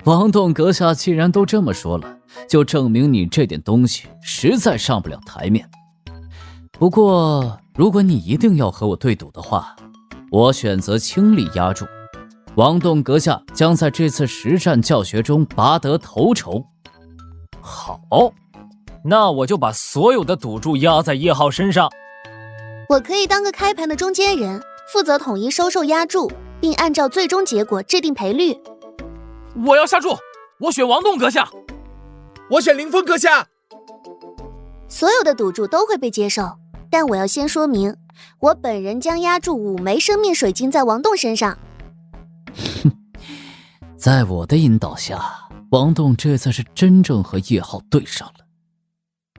王栋阁下既然都这么说了，就证明你这点东西实在上不了台面。不过如果你一定要和我对赌的话，我选择倾力压注，王栋阁下将在这次实战教学中拔得头筹。好，那我就把所有的赌注压在1号身上。我可以当个开盘的中间人，负责统一收受压注，并按照最终结果制定赔率。我要下注，我选王栋阁下。我选林峰阁下。所有的赌注都会被接受，但我要先说明，我本人将压注5枚生命水晶在王栋身上。在我的引导下，王栋这次是真正和叶浩对上了。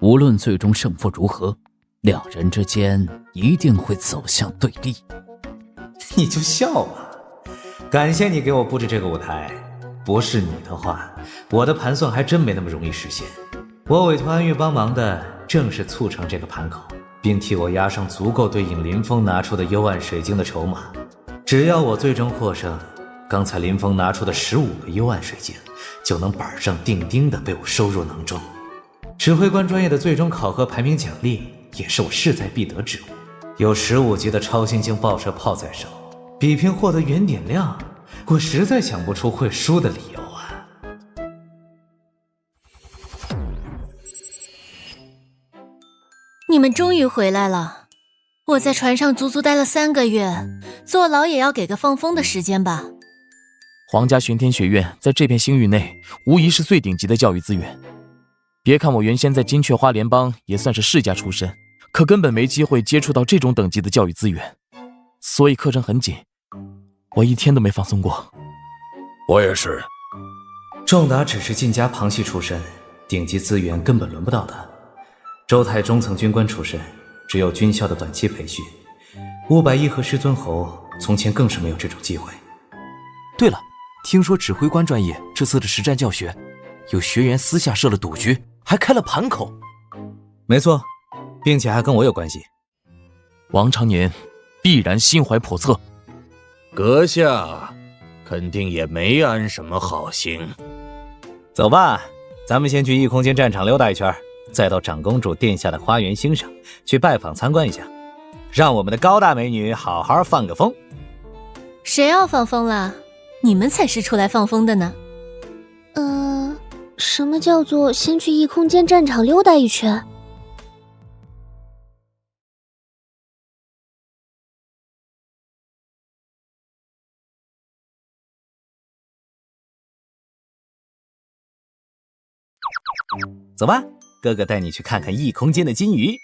无论最终胜负如何，两人之间一定会走向对立。你就笑吧，感谢你给我布置这个舞台，不是你的话，我的盘算还真没那么容易实现。我委托安玉帮忙的正是促成这个盘口，并替我押上足够对应林峰拿出的幽暗水晶的筹码。只要我最终获胜，刚才林峰拿出的15个幽暗水晶就能板上钉钉的被我收入囊中。指挥官专业的最终考核排名奖励也是我势在必得之物，有15级的超新星爆射炮在手，比拼获得原点量，我实在想不出会输的理由啊。你们终于回来了，我在船上足足待了3个月，坐牢也要给个放风的时间吧。皇家玄天学院在这片星域内无疑是最顶级的教育资源。别看我原先在金雀花联邦也算是世家出身，可根本没机会接触到这种等级的教育资源，所以课程很紧，我一天都没放松过。我也是。仲达只是晋家旁系出身，顶级资源根本轮不到他。周泰中层军官出身，只有军校的短期培训。510和师尊侯从前更是没有这种机会。对了，听说指挥官专业这次的实战教学，有学员私下设了赌局，还开了盘口。没错，并且还跟我有关系。王长年必然心怀叵测。阁下肯定也没安什么好心。走吧，咱们先去异空间战场溜达一圈，再到长公主殿下的花园星上去拜访参观一下，让我们的高大美女好好放个风。谁要放风了？你们才是出来放风的呢。什么叫做先去异空间战场溜达一圈？走吧，哥哥带你去看看异空间的金鱼。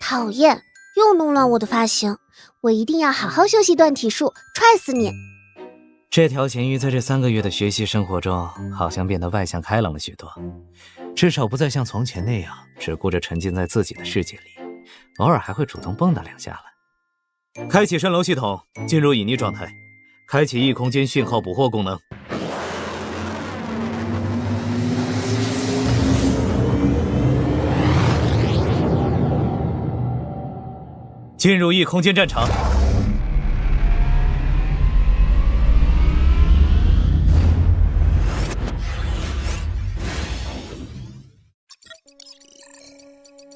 讨厌，又弄乱我的发型，我一定要好好修习断体术，踹死你！这条咸鱼在这3个月的学习生活中，好像变得外向开朗了许多，至少不再像从前那样只顾着沉浸在自己的世界里，偶尔还会主动蹦跶2下了。开启蜃楼系统，进入隐匿状态，开启异空间讯号捕获功能。进入异空间战场。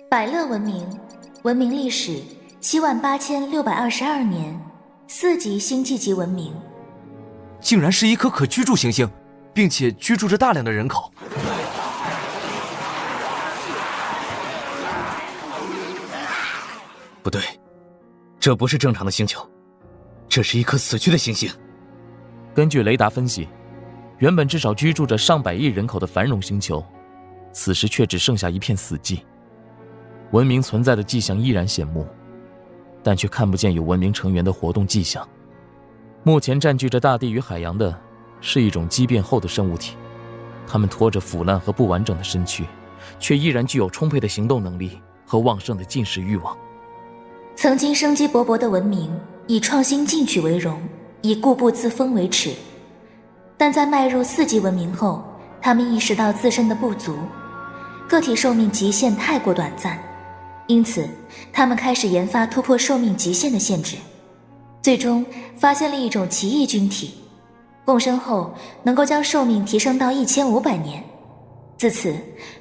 百乐文明，文明历史78622年，4级星际级文明，竟然是一颗可居住行星，并且居住着大量的人口。不对，这不是正常的星球，这是一颗死去的行星。根据雷达分析，原本至少居住着上百亿人口的繁荣星球，此时却只剩下一片死寂。文明存在的迹象依然显目，但却看不见有文明成员的活动迹象。目前占据着大地与海洋的是一种畸变后的生物体，它们拖着腐烂和不完整的身躯，却依然具有充沛的行动能力和旺盛的进食欲望。曾经生机勃勃的文明，以创新进取为荣，以固步自封为耻。但在迈入4级文明后，他们意识到自身的不足，个体寿命极限太过短暂，因此他们开始研发突破寿命极限的限制。最终发现了一种奇异菌体，共生后能够将寿命提升到1500年。自此，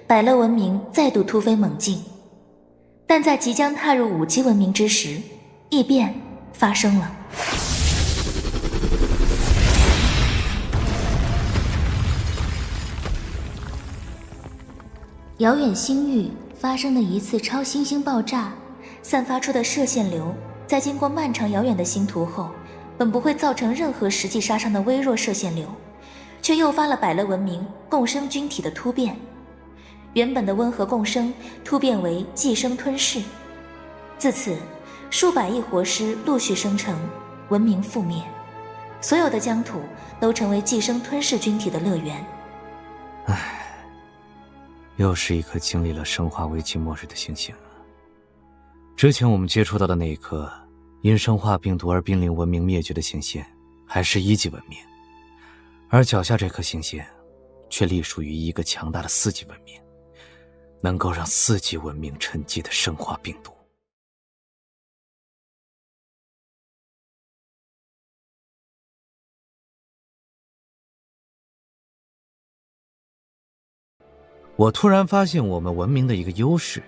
百乐文明再度突飞猛进。但在即将踏入5级文明之时，异变发生了。遥远星域发生的一次超新星爆炸，散发出的射线流在经过漫长遥远的星途后，本不会造成任何实际杀伤的微弱射线流，却诱发了百乐文明共生菌体的突变。原本的温和共生突变为寄生吞噬，自此数百亿活尸陆续生成，文明覆灭，所有的疆土都成为寄生吞噬菌体的乐园。唉，又是一颗经历了生化危机末日的星星。之前我们接触到的那一颗因生化病毒而濒临文明灭绝的星线，还是1级文明，而脚下这颗星线却隶属于一个强大的4级文明，能够让4级文明沉寂的生化病毒。我突然发现我们文明的一个优势，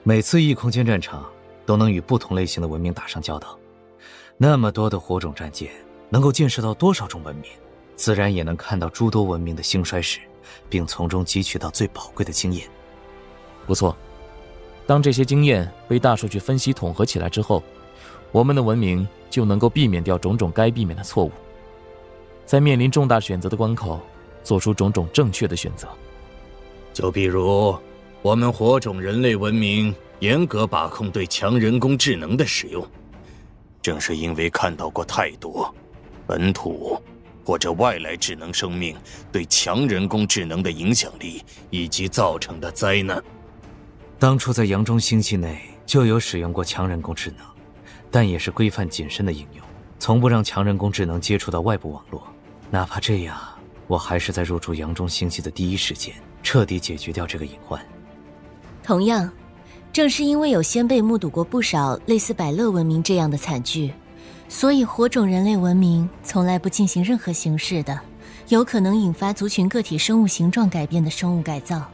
每次异空间战场都能与不同类型的文明打上交道，那么多的火种战舰能够见识到多少种文明，自然也能看到诸多文明的兴衰史，并从中汲取到最宝贵的经验。不错，当这些经验被大数据分析统合起来之后，我们的文明就能够避免掉种种该避免的错误，在面临重大选择的关口做出种种正确的选择。就比如我们火种人类文明严格把控对强人工智能的使用，正是因为看到过太多本土或者外来智能生命对强人工智能的影响力以及造成的灾难。当初在阳中星系内就有使用过强人工智能，但也是规范谨慎的应用，从不让强人工智能接触到外部网络。哪怕这样，我还是在入驻阳中星系的第一时间彻底解决掉这个隐患。同样，正是因为有先辈目睹过不少类似百乐文明这样的惨剧，所以火种人类文明从来不进行任何形式的有可能引发族群个体生物形状改变的生物改造。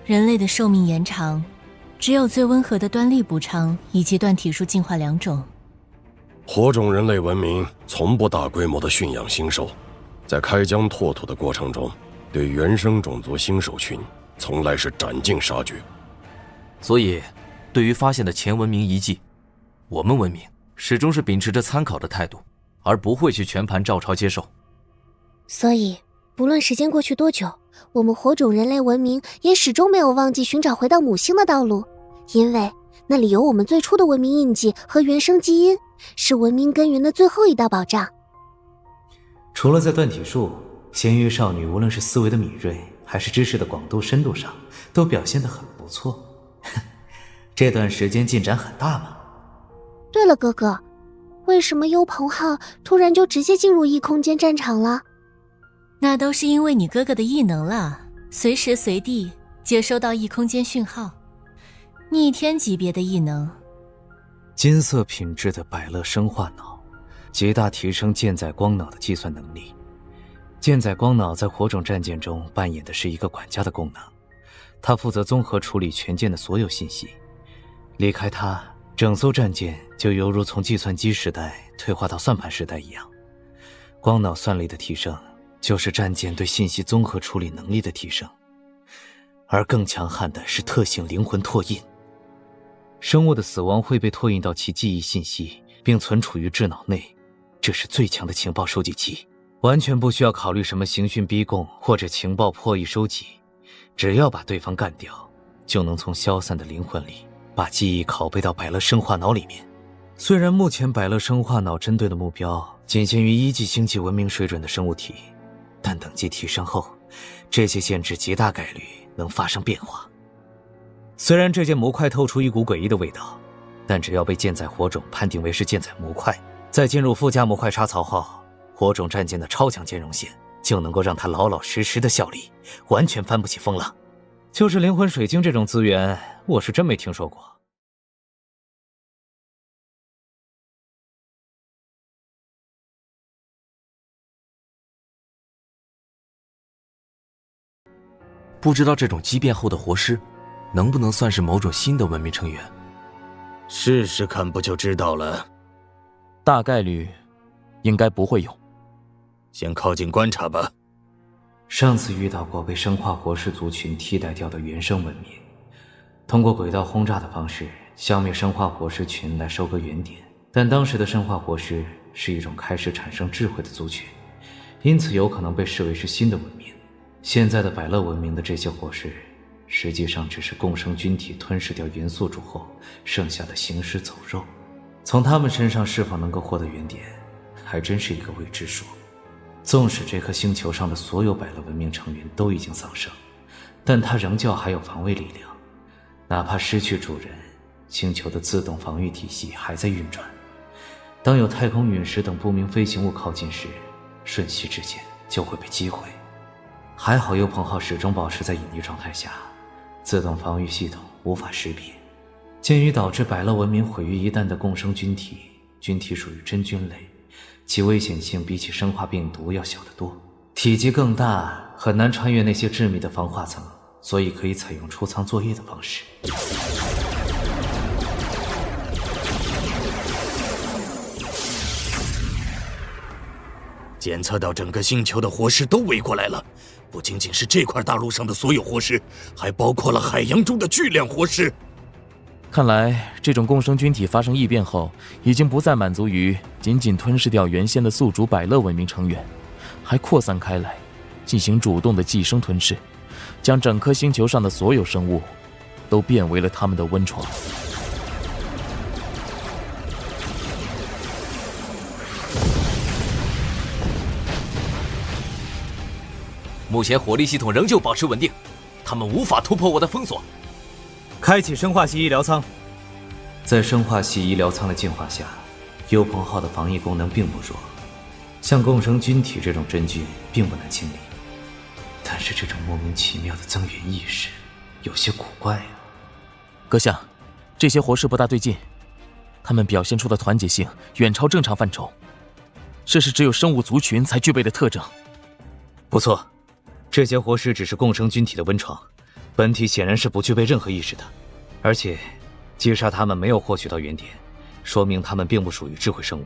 人类的寿命延长，只有最温和的端粒补偿以及断体术进化2种。火种人类文明从不大规模的驯养新兽，在开疆拓土的过程中，对原生种族新兽群从来是斩尽杀绝。所以对于发现的前文明遗迹，我们文明始终是秉持着参考的态度，而不会去全盘照抄接受。所以不论时间过去多久，我们火种人类文明也始终没有忘记寻找回到母星的道路，因为那里有我们最初的文明印记和原生基因，是文明根源的最后一道保障。除了在断体术，咸鱼少女无论是思维的敏锐还是知识的广度深度上都表现得很不错。这段时间进展很大嘛。对了，哥哥，为什么幽鹏号突然就直接进入异空间战场了？那都是因为你哥哥的异能了，随时随地接收到异空间讯号，逆天级别的异能。金色品质的百乐生化脑，极大提升舰载光脑的计算能力。舰载光脑在火种战舰中扮演的是一个管家的功能，它负责综合处理全舰的所有信息。离开它，整艘战舰就犹如从计算机时代退化到算盘时代一样。光脑算力的提升，就是战舰对信息综合处理能力的提升。而更强悍的是特性灵魂拓印。生物的死亡会被拓印到其记忆信息，并存储于智脑内，这是最强的情报收集器，完全不需要考虑什么刑讯逼供或者情报破译收集，只要把对方干掉，就能从消散的灵魂里把记忆拷贝到百乐生化脑里面。虽然目前百乐生化脑针对的目标仅限于1级星际文明水准的生物体，但等级提升后，这些限制极大概率能发生变化。虽然这件模块透出一股诡异的味道，但只要被舰载火种判定为是舰载模块，再进入附加模块插槽后，火种战舰的超强兼容性就能够让它老老实实的效力，完全翻不起风浪。就是灵魂水晶这种资源，我是真没听说过。不知道这种畸变后的活尸，能不能算是某种新的文明成员？试试看不就知道了。大概率，应该不会有。先靠近观察吧。上次遇到过被生化活尸族群替代掉的原生文明，通过轨道轰炸的方式消灭生化活尸群来收割原点，但当时的生化活尸是一种开始产生智慧的族群，因此有可能被视为是新的文明。现在的百乐文明的这些活尸，实际上只是共生菌体吞噬掉元素柱后剩下的行尸走肉。从他们身上是否能够获得原点，还真是一个未知数。纵使这颗星球上的所有百乐文明成员都已经丧生，但它仍旧还有防卫力量。哪怕失去主人，星球的自动防御体系还在运转。当有太空陨石等不明飞行物靠近时，瞬息之间就会被击毁。还好幽鹏号始终保持在隐匿状态下，自动防御系统无法识别。鉴于导致百乐文明毁于一旦的共生菌体，菌体属于真菌类，其危险性比起生化病毒要小得多，体积更大，很难穿越那些致密的防化层，所以可以采用出舱作业的方式。检测到整个星球的活尸都围过来了，不仅仅是这块大陆上的所有活尸，还包括了海洋中的巨量活尸。看来这种共生菌体发生异变后，已经不再满足于仅仅吞噬掉原先的宿主百乐文明成员，还扩散开来，进行主动的寄生吞噬，将整颗星球上的所有生物都变为了他们的温床。目前火力系统仍旧保持稳定，他们无法突破我的封锁。开启生化系医疗舱。在生化系医疗舱的净化下，幽鹏号的防疫功能并不弱，像共生菌体这种真菌并不难清理。但是这种莫名其妙的增援意识有些古怪啊。阁下，这些活尸不大对劲，他们表现出的团结性远超正常范畴，这是只有生物族群才具备的特征。不错，这些活尸只是共生菌体的温床，本体显然是不具备任何意识的，而且击杀他们没有获取到原点，说明他们并不属于智慧生物，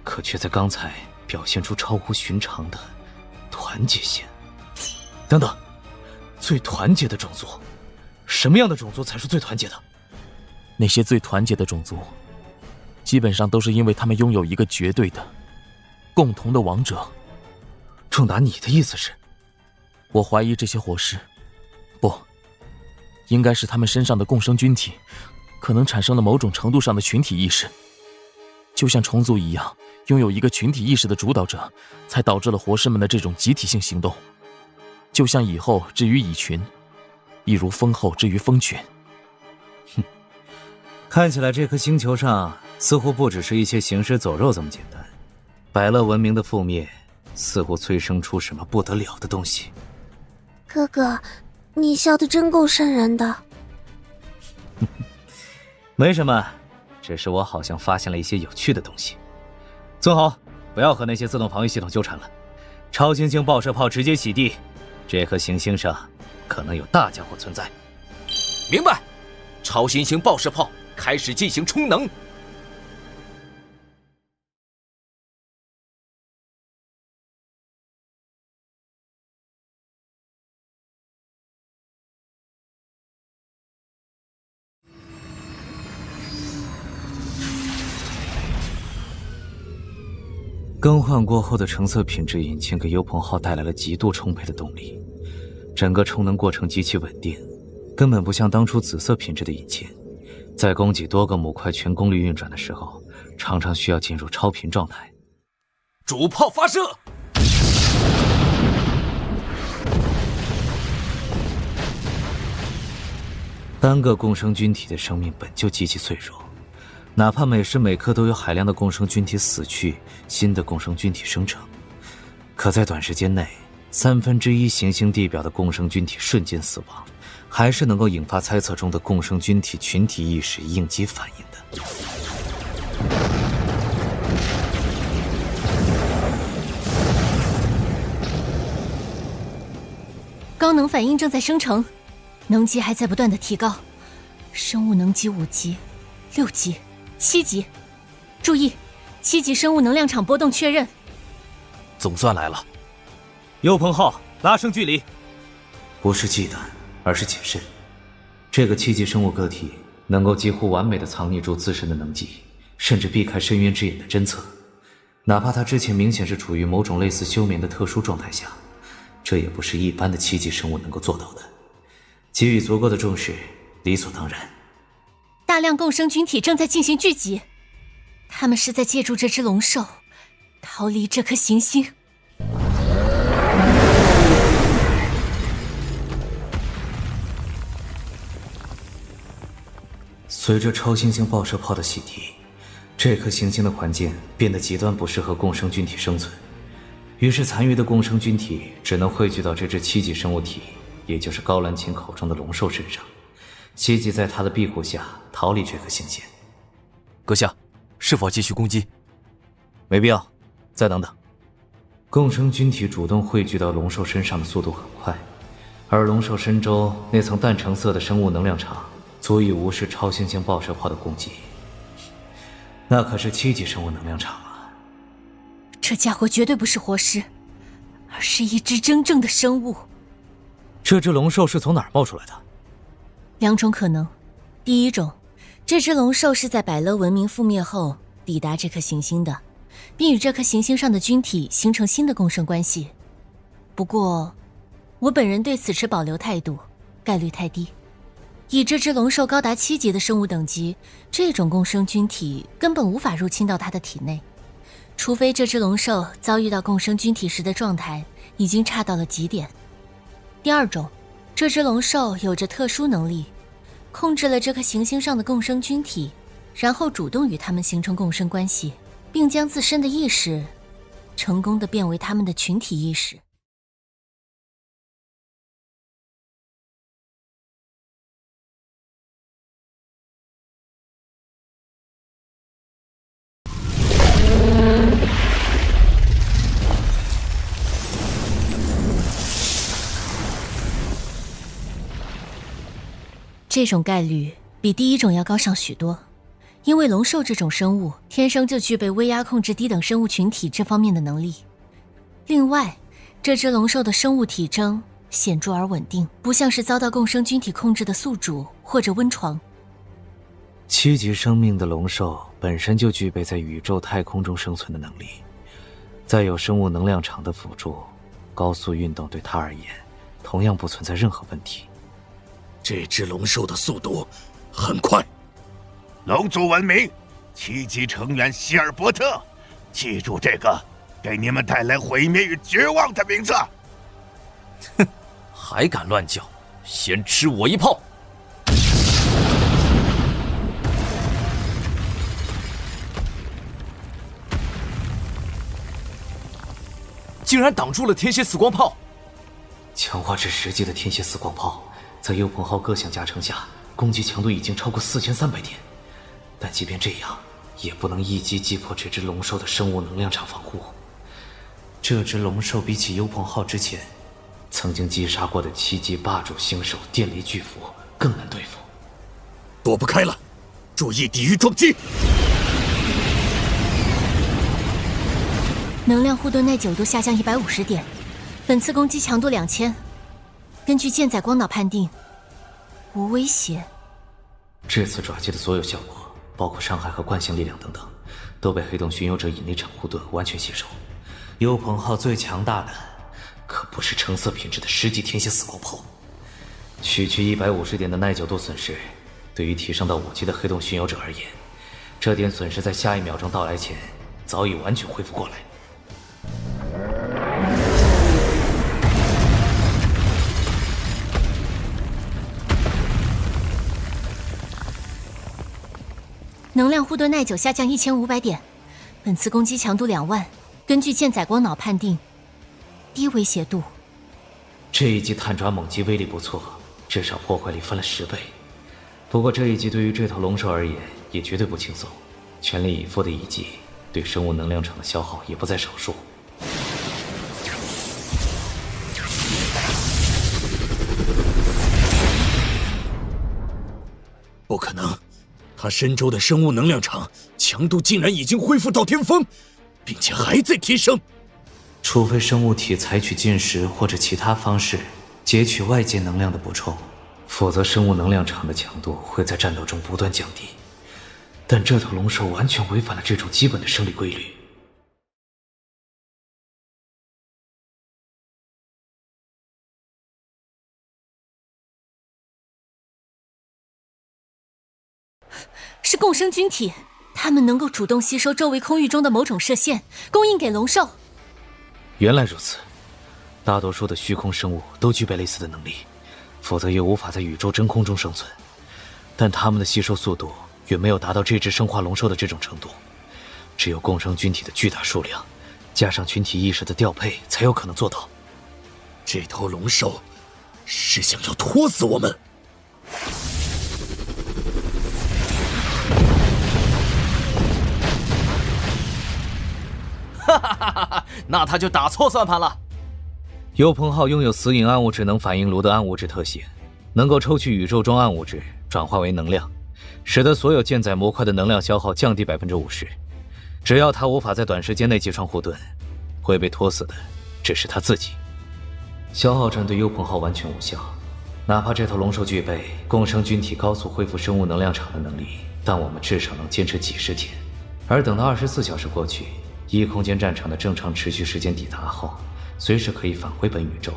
可却在刚才表现出超乎寻常的团结性。等等，最团结的种族，什么样的种族才是最团结的？那些最团结的种族，基本上都是因为他们拥有一个绝对的、共同的王者。仲达，你的意思是？我怀疑这些活尸，不，应该是他们身上的共生菌体，可能产生了某种程度上的群体意识，就像虫族一样，拥有一个群体意识的主导者，才导致了活尸们的这种集体性行动。就像蚁后之于蚁群，亦如蜂后之于蜂群。哼，看起来这颗星球上似乎不只是一些行尸走肉这么简单，百乐文明的覆灭似乎催生出什么不得了的东西。哥哥，你笑得真够瘆人的。没什么，只是我好像发现了一些有趣的东西。坐好，不要和那些自动防御系统纠缠了。超新星爆射炮直接洗地，这颗行星上可能有大家伙存在。明白，超新星爆射炮开始进行充能。更换过后的橙色品质引擎给幽鹏号带来了极度充沛的动力，整个充能过程极其稳定，根本不像当初紫色品质的引擎，在供给多个母块全功率运转的时候，常常需要进入超频状态。主炮发射！单个共生菌体的生命本就极其脆弱，哪怕每时每刻都有海量的共生菌体死去，新的共生菌体生成，可在短时间内1/3行星地表的共生菌体瞬间死亡，还是能够引发猜测中的共生菌体群体意识应激反应的。高能反应正在生成，能级还在不断的提高，生物能级5级、6级、7级。注意，7级生物能量场波动确认。总算来了。幽鹏浩，拉升距离。不是忌惮，而是谨慎。这个7级生物个体能够几乎完美的藏匿住自身的能级，甚至避开深渊之眼的侦测。哪怕他之前明显是处于某种类似休眠的特殊状态下，这也不是一般的7级生物能够做到的。给予足够的重视，理所当然。大量共生菌体正在进行聚集，他们是在借助这只龙兽逃离这颗行星。随着超新星爆射炮的洗涤，这颗行星的环境变得极端不适合共生菌体生存，于是残余的共生菌体只能汇聚到这只7级生物体，也就是高兰琴口中的龙兽身上，希冀在他的庇护下逃离这颗行星。阁下，是否继续攻击？没必要，再等等。共生菌体主动汇聚到龙兽身上的速度很快，而龙兽身周那层淡橙色的生物能量场足以无视超新星爆射炮的攻击。那可是7级生物能量场啊！这家伙绝对不是活尸，而是一只真正的生物。这只龙兽是从哪儿冒出来的？2种可能。第一种，这只龙兽是在百乐文明覆灭后抵达这颗行星的，并与这颗行星上的菌体形成新的共生关系。不过，我本人对此持保留态度，概率太低。以这只龙兽高达7级的生物等级，这种共生菌体根本无法入侵到它的体内，除非这只龙兽遭遇到共生菌体时的状态已经差到了极点。第二种，这只龙兽有着特殊能力，控制了这颗行星上的共生菌体，然后主动与它们形成共生关系，并将自身的意识成功地变为它们的群体意识。这种概率比第一种要高上许多，因为龙兽这种生物天生就具备威压控制低等生物群体这方面的能力。另外，这只龙兽的生物体征显著而稳定，不像是遭到共生菌体控制的宿主或者温床。7级生命的龙兽本身就具备在宇宙太空中生存的能力，再有生物能量场的辅助，高速运动对它而言同样不存在任何问题。这只龙兽的速度很快。龙族文明7级成员希尔伯特，记住这个给你们带来毁灭与绝望的名字。哼，还敢乱叫，先吃我一炮！竟然挡住了天蝎死光炮！强化至10级的天蝎死光炮在幽鹏号各项加成下，攻击强度已经超过4300点，但即便这样，也不能一击击破这只龙兽的生物能量场防护。这只龙兽比起幽鹏号之前曾经击杀过的7级霸主星兽电雷巨蝠更难对付。躲不开了，注意抵御撞击！能量护盾耐久度下降150点，本次攻击强度2000。根据舰载光脑判定，无威胁。这次爪击的所有效果，包括伤害和惯性力量等等，都被黑洞巡游者引力场护盾完全吸收。幽鹏号最强大的，可不是橙色品质的10级天蝎死光炮。区区150点的耐久度损失，对于提升到5级的黑洞巡游者而言，这点损失在下1秒钟到来前，早已完全恢复过来。能量护盾耐久下降1500点，本次攻击强度2万。根据舰载光脑判定，低威胁度。这一击探爪猛击威力不错，至少破坏力翻了10倍。不过这一击对于这头龙兽而言也绝对不轻松，全力以赴的一击对生物能量场的消耗也不在少数。他身周的生物能量场强度竟然已经恢复到巅峰，并且还在提升。除非生物体采取进食或者其他方式截取外界能量的补充，否则生物能量场的强度会在战斗中不断降低。但这头龙兽完全违反了这种基本的生理规律。是共生菌体，它们能够主动吸收周围空域中的某种射线，供应给龙兽。原来如此，大多数的虚空生物都具备类似的能力，否则也无法在宇宙真空中生存。但它们的吸收速度远没有达到这只生化龙兽的这种程度，只有共生菌体的巨大数量，加上群体意识的调配，才有可能做到。这头龙兽是想要拖死我们。哈哈哈哈！那他就打错算盘了。幽鹏号拥有死隐暗物质能反应炉的暗物质特性，能够抽取宇宙中暗物质转化为能量，使得所有舰载模块的能量消耗降低50%。只要他无法在短时间内击穿护盾，会被拖死的只是他自己。消耗战对幽鹏号完全无效，哪怕这头龙兽具备共生菌体高速恢复生物能量场的能力，但我们至少能坚持几十天。而等到24小时过去，异空间战场的正常持续时间抵达后，随时可以返回本宇宙，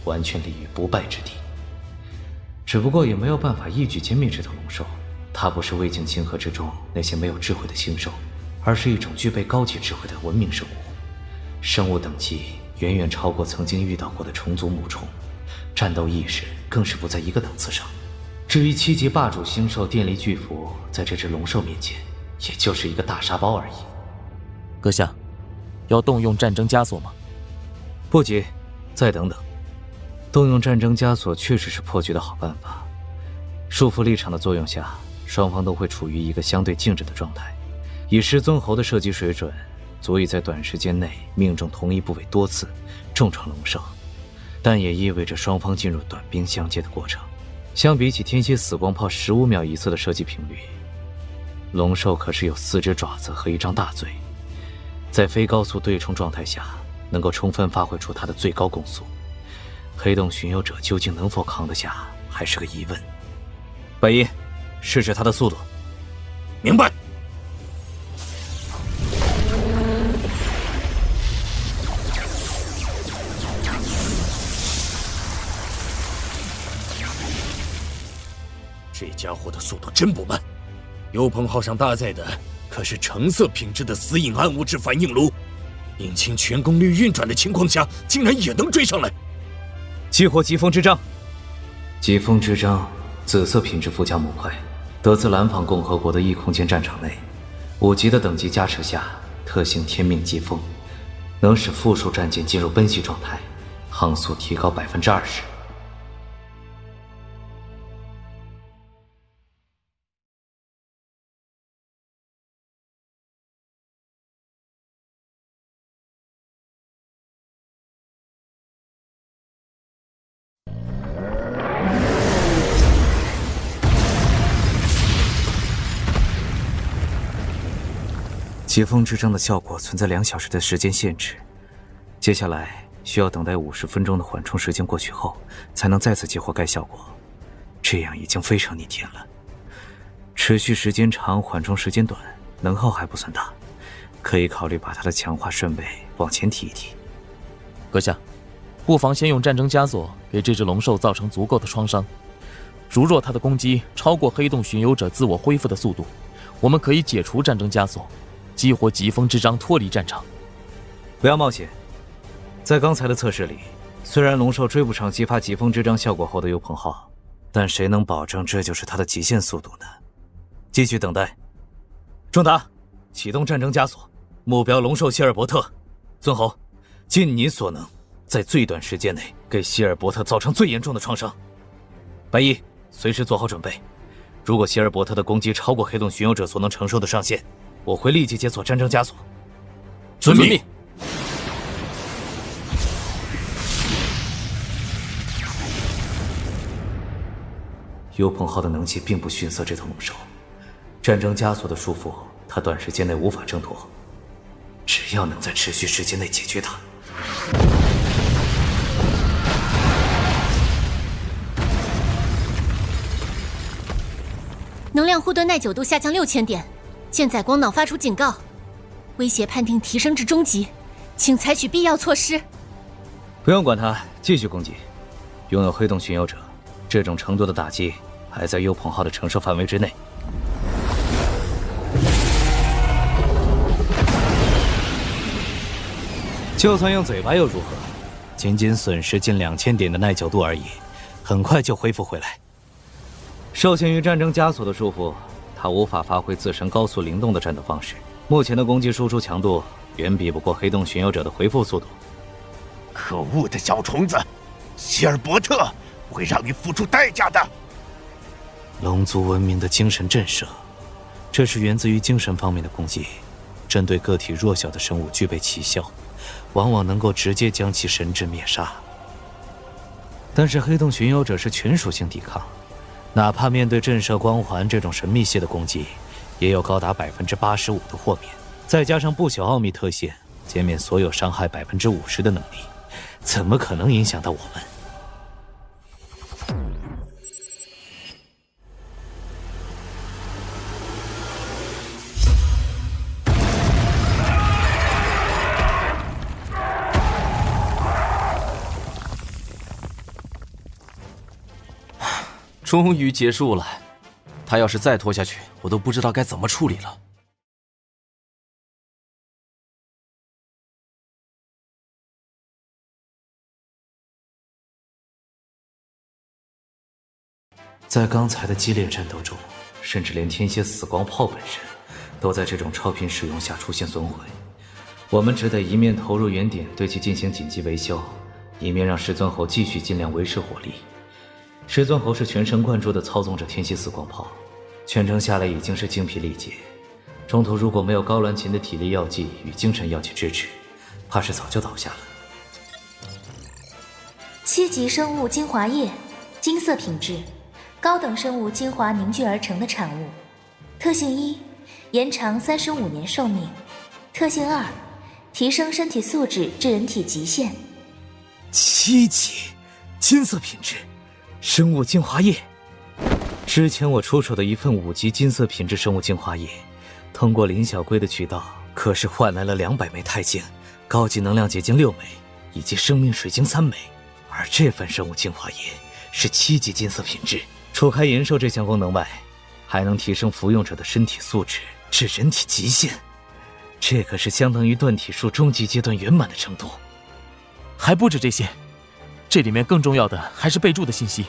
完全立于不败之地。只不过也没有办法一举歼灭这头龙兽，它不是魏境清河之中那些没有智慧的星兽，而是一种具备高级智慧的文明生物，生物等级远远超过曾经遇到过的虫族母虫，战斗意识更是不在一个档次上。至于7级霸主星兽电力巨蝠，在这只龙兽面前也就是一个大沙包而已。阁下，要动用战争枷锁吗？不急，再等等。动用战争枷锁确实是破局的好办法。束缚力场的作用下，双方都会处于一个相对静止的状态。以师尊侯的射击水准，足以在短时间内命中同一部位多次，重创龙兽。但也意味着双方进入短兵相接的过程。相比起天蝎死光炮15秒一次的射击频率，龙兽可是有4只爪子和1张大嘴，在非高速对冲状态下，能够充分发挥出它的最高攻速。黑洞巡游者究竟能否扛得下，还是个疑问。白衣，试试它的速度。明白。这家伙的速度真不慢，幽鹏号上搭载的可是橙色品质的死隐暗物质反应炉，引擎全功率运转的情况下，竟然也能追上来。激活疾风之章。疾风之章，紫色品质附加模块，得自蓝坊共和国的异空间战场内，5级的等级加持下，特性天命疾风，能使附属战舰进入奔袭状态，航速提高20%。疾风之章的效果存在2小时的时间限制，接下来需要等待50分钟的缓冲时间过去后，才能再次激活该效果。这样已经非常逆天了。持续时间长，缓冲时间短，能耗还不算大，可以考虑把它的强化顺位往前提一提。阁下，不妨先用战争枷锁给这只龙兽造成足够的创伤。如若它的攻击超过黑洞巡游者自我恢复的速度，我们可以解除战争枷锁，激活疾风之章脱离战场。不要冒险。在刚才的测试里，虽然龙兽追不上激发疾风之章效果后的幽鹏号，但谁能保证这就是它的极限速度呢？继续等待。仲达，启动战争枷锁，目标龙兽希尔伯特。尊侯，尽你所能，在最短时间内给希尔伯特造成最严重的创伤。白衣，随时做好准备。如果希尔伯特的攻击超过黑洞巡游者所能承受的上限，我会立即解锁战争枷锁。遵命。幽鹏号的能级并不逊色这头龙兽，战争枷锁的束缚，他短时间内无法挣脱。只要能在持续时间内解决它，能量护盾耐久度下降6000点，舰载光脑发出警告，威胁判定提升至中级，请采取必要措施。不用管他，继续攻击。拥有黑洞巡游者，这种程度的打击还在优鹏号的承受范围之内。就算用嘴巴又如何？仅仅损失近2000点的耐久度而已，很快就恢复回来。受限于战争枷锁的束缚，他无法发挥自身高速灵动的战斗方式。目前的攻击输出强度远比不过黑洞巡游者的回复速度。可恶的小虫子，希尔伯特会让你付出代价的。龙族文明的精神震慑，这是源自于精神方面的攻击，针对个体弱小的生物具备奇效，往往能够直接将其神智灭杀。但是黑洞巡游者是全属性抵抗，哪怕面对震慑光环这种神秘系的攻击，也有高达85%的豁免，再加上不朽奥秘特性，减免所有伤害50%的能力，怎么可能影响到我们？终于结束了，他要是再拖下去，我都不知道该怎么处理了。在刚才的激烈战斗中，甚至连天蝎死光炮本身都在这种超频使用下出现损毁。我们只得一面投入原点对其进行紧急维修，一面让师尊侯继续尽量维持火力。师尊侯是全神贯注地操纵着天蝎死光炮，全程下来已经是精疲力竭，中途如果没有高鸾琴的体力药剂与精神药剂支持，怕是早就倒下了。7级生物精华液，金色品质，高等生物精华凝聚而成的产物。特性1，延长35年寿命。特性2，提升身体素质至人体极限。7级，金色品质，生物精华液。之前我出手的一份5级金色品质生物精华液，通过林小龟的渠道，可是换来了200枚钛晶、高级能量结晶6枚，以及生命水晶3枚。而这份生物精华液是7级金色品质，除开延寿这项功能外，还能提升服用者的身体素质至人体极限，这可是相当于断体术终极阶段圆满的程度。还不止这些，这里面更重要的还是备注的信息。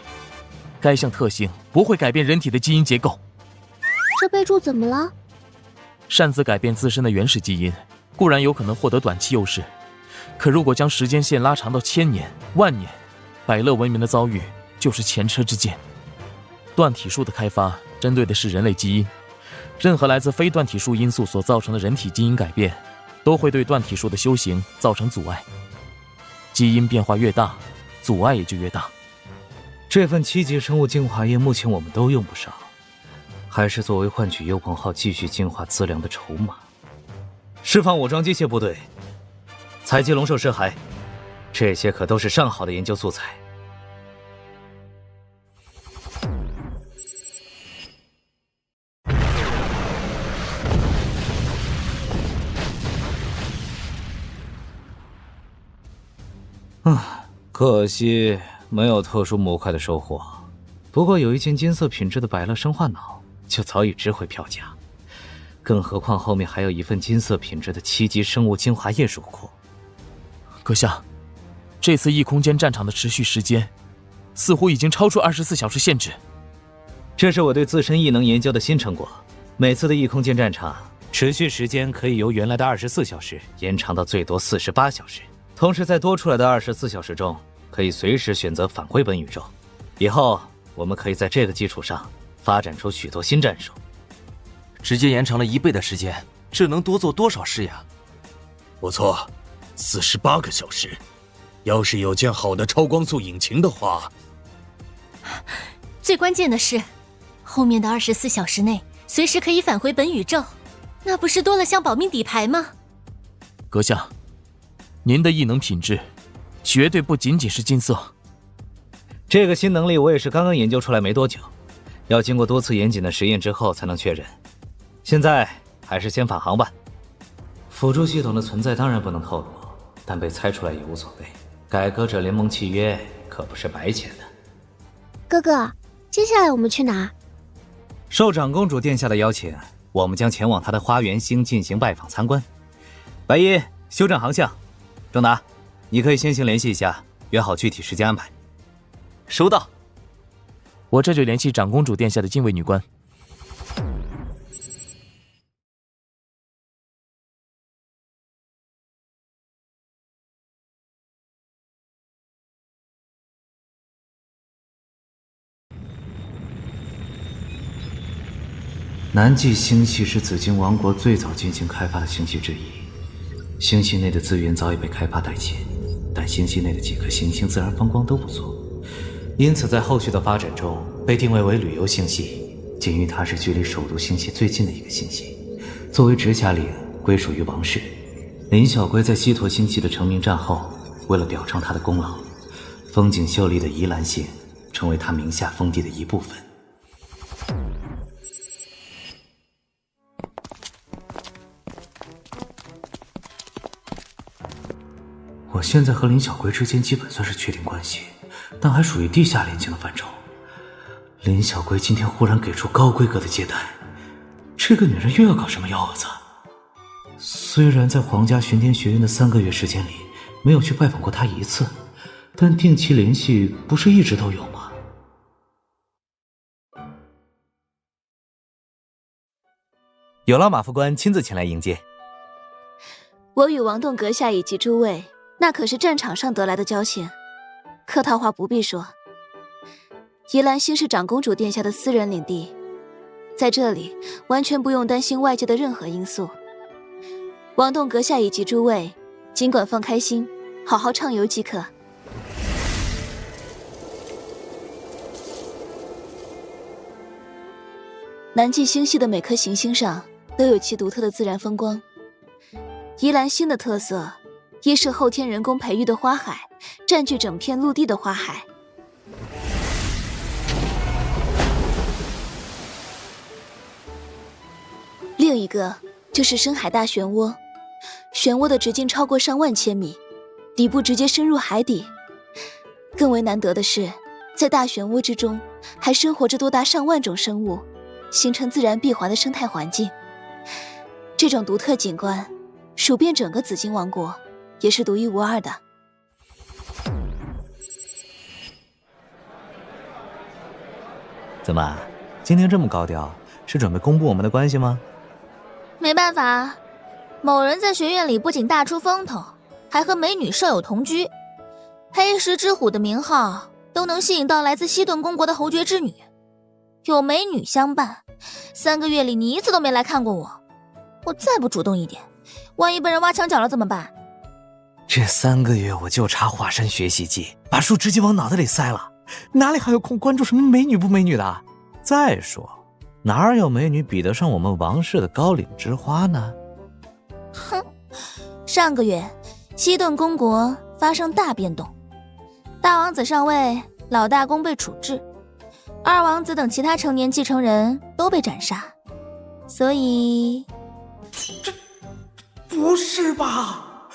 该项特性不会改变人体的基因结构。这备注怎么了？擅自改变自身的原始基因，固然有可能获得短期优势，可如果将时间线拉长到1000年、万年，百乐文明的遭遇就是前车之鉴。断体术的开发针对的是人类基因，任何来自非断体术因素所造成的人体基因改变，都会对断体术的修行造成阻碍。基因变化越大，阻碍也就越大。这份7级生物精华液目前我们都用不上，还是作为换取幽鹏号继续进化资粮的筹码。释放武装机械部队，采集龙兽尸骸，这些可都是上好的研究素材。可惜没有特殊模块的收获，不过有一件金色品质的百乐生化脑就早已值回票价，更何况后面还有一份金色品质的7级生物精华液入库。阁下，这次异空间战场的持续时间似乎已经超出24小时限制。这是我对自身异能研究的新成果，每次的异空间战场持续时间可以由原来的24小时延长到最多48小时，同时在多出来的24小时中可以随时选择返回本宇宙。以后我们可以在这个基础上发展出许多新战术。直接延长了1倍的时间，这能多做多少事呀？不错，48个小时。要是有件好的超光速引擎的话。最关键的是，后面的24小时内，随时可以返回本宇宙，那不是多了项保命底牌吗？阁下，您的异能品质绝对不仅仅是金色。这个新能力我也是刚刚研究出来没多久，要经过多次严谨的实验之后才能确认。现在还是先返航吧。辅助系统的存在当然不能透露，但被猜出来也无所谓。改革者联盟契约可不是白签的。哥哥，接下来我们去哪？受长公主殿下的邀请，我们将前往她的花园星进行拜访参观。白衣，修正航向。正达，你可以先行联系一下，约好具体时间安排。收到。我这就联系长公主殿下的禁卫女官。南极星系是紫金王国最早进行开发的星系之一，星系内的资源早已被开发殆尽，但星系内的几颗行星自然风光都不错，因此在后续的发展中被定位为旅游星系。仅因它是距离首都星系最近的一个星系，作为直辖领归属于王室。林小龟在西陀星系的成名战后，为了表彰他的功劳，风景秀丽的宜兰县成为他名下封地的一部分。我现在和林小龟之间基本算是确定关系，但还属于地下恋情的范畴。林小龟今天忽然给出高规格的接待，这个女人又要搞什么幺蛾子？虽然在皇家巡天学院的3个月时间里没有去拜访过她一次，但定期联系不是一直都有吗？有劳马副官亲自前来迎接。我与王栋阁下以及诸位，那可是战场上得来的交情，客套话不必说。宜兰星是长公主殿下的私人领地，在这里完全不用担心外界的任何因素。王栋阁下以及诸位，尽管放开心，好好畅游即可。南极星系的每颗行星上都有其独特的自然风光。宜兰星的特色，一是后天人工培育的花海，占据整片陆地的花海。另一个就是深海大漩涡，漩涡的直径超过上万千米，底部直接深入海底。更为难得的是，在大漩涡之中还生活着多达上万种生物，形成自然闭环的生态环境。这种独特景观数遍整个紫金王国，也是独一无二的。怎么，今天这么高调，是准备公布我们的关系吗？没办法，某人在学院里不仅大出风头，还和美女舍友同居，黑石之虎的名号都能吸引到来自西顿公国的侯爵之女。有美女相伴，3个月里你一次都没来看过我，我再不主动一点，万一被人挖墙脚了怎么办？这3个月我就差华山学习记，把书直接往脑袋里塞了，哪里还有空关注什么美女不美女的？再说，哪有美女比得上我们王室的高岭之花呢？哼，上个月西顿公国发生大变动，大王子上位，老大公被处置，二王子等其他成年继承人都被斩杀，所以……这不是吧？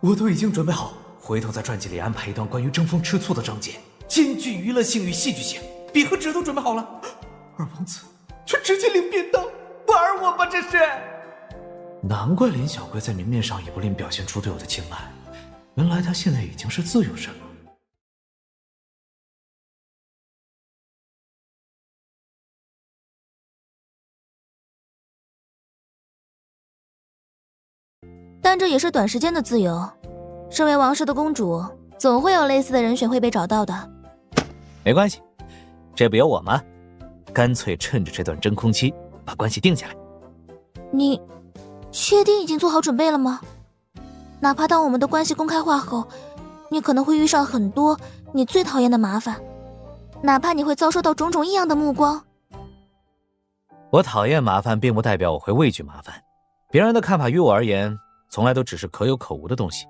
我都已经准备好，回头在传记里安排一段关于争风吃醋的章节，兼具娱乐性与戏剧性，笔和纸都准备好了。二王子却直接领便当，玩我吧这是！难怪林小龟在明面上也不吝表现出对我的青睐，原来他现在已经是自由身了。但这也是短时间的自由，身为王室的公主，总会有类似的人选会被找到的。没关系，这不有我吗？干脆趁着这段真空期把关系定下来。你确定已经做好准备了吗？哪怕当我们的关系公开化后，你可能会遇上很多你最讨厌的麻烦，哪怕你会遭受到种种异样的目光。我讨厌麻烦，并不代表我会畏惧麻烦。别人的看法于我而言，从来都只是可有可无的东西。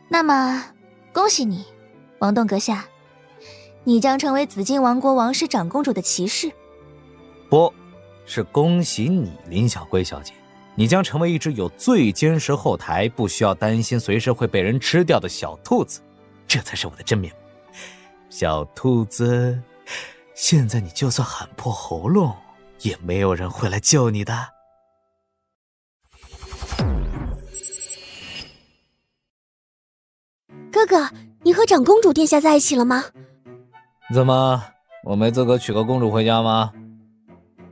那么，恭喜你，王栋阁下，你将成为紫金王国王室长公主的骑士。不，是恭喜你，林小龟小姐，你将成为一只有最坚实后台，不需要担心随时会被人吃掉的小兔子，这才是我的真面目。小兔子，现在你就算喊破喉咙，也没有人会来救你的。哥哥，你和长公主殿下在一起了吗？怎么，我没资格娶个公主回家吗？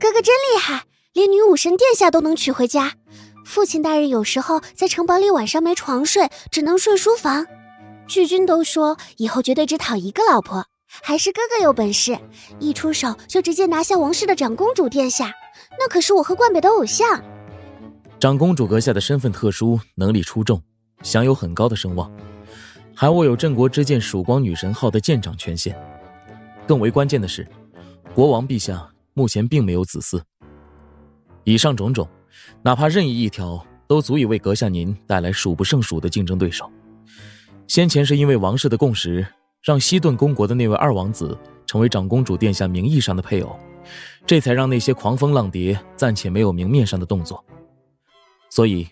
哥哥真厉害，连女武神殿下都能娶回家。父亲大人有时候在城堡里晚上没床睡，只能睡书房。巨君都说以后绝对只讨一个老婆，还是哥哥有本事，一出手就直接拿下王室的长公主殿下，那可是我和冠北的偶像。长公主阁下的身份特殊，能力出众，享有很高的声望，还握有镇国之剑曙光女神号的舰长权限。更为关键的是，国王陛下目前并没有子嗣。以上种种，哪怕任意一条，都足以为阁下您带来数不胜数的竞争对手。先前是因为王室的共识，让西顿公国的那位二王子成为长公主殿下名义上的配偶，这才让那些狂风浪蝶暂且没有明面上的动作。所以，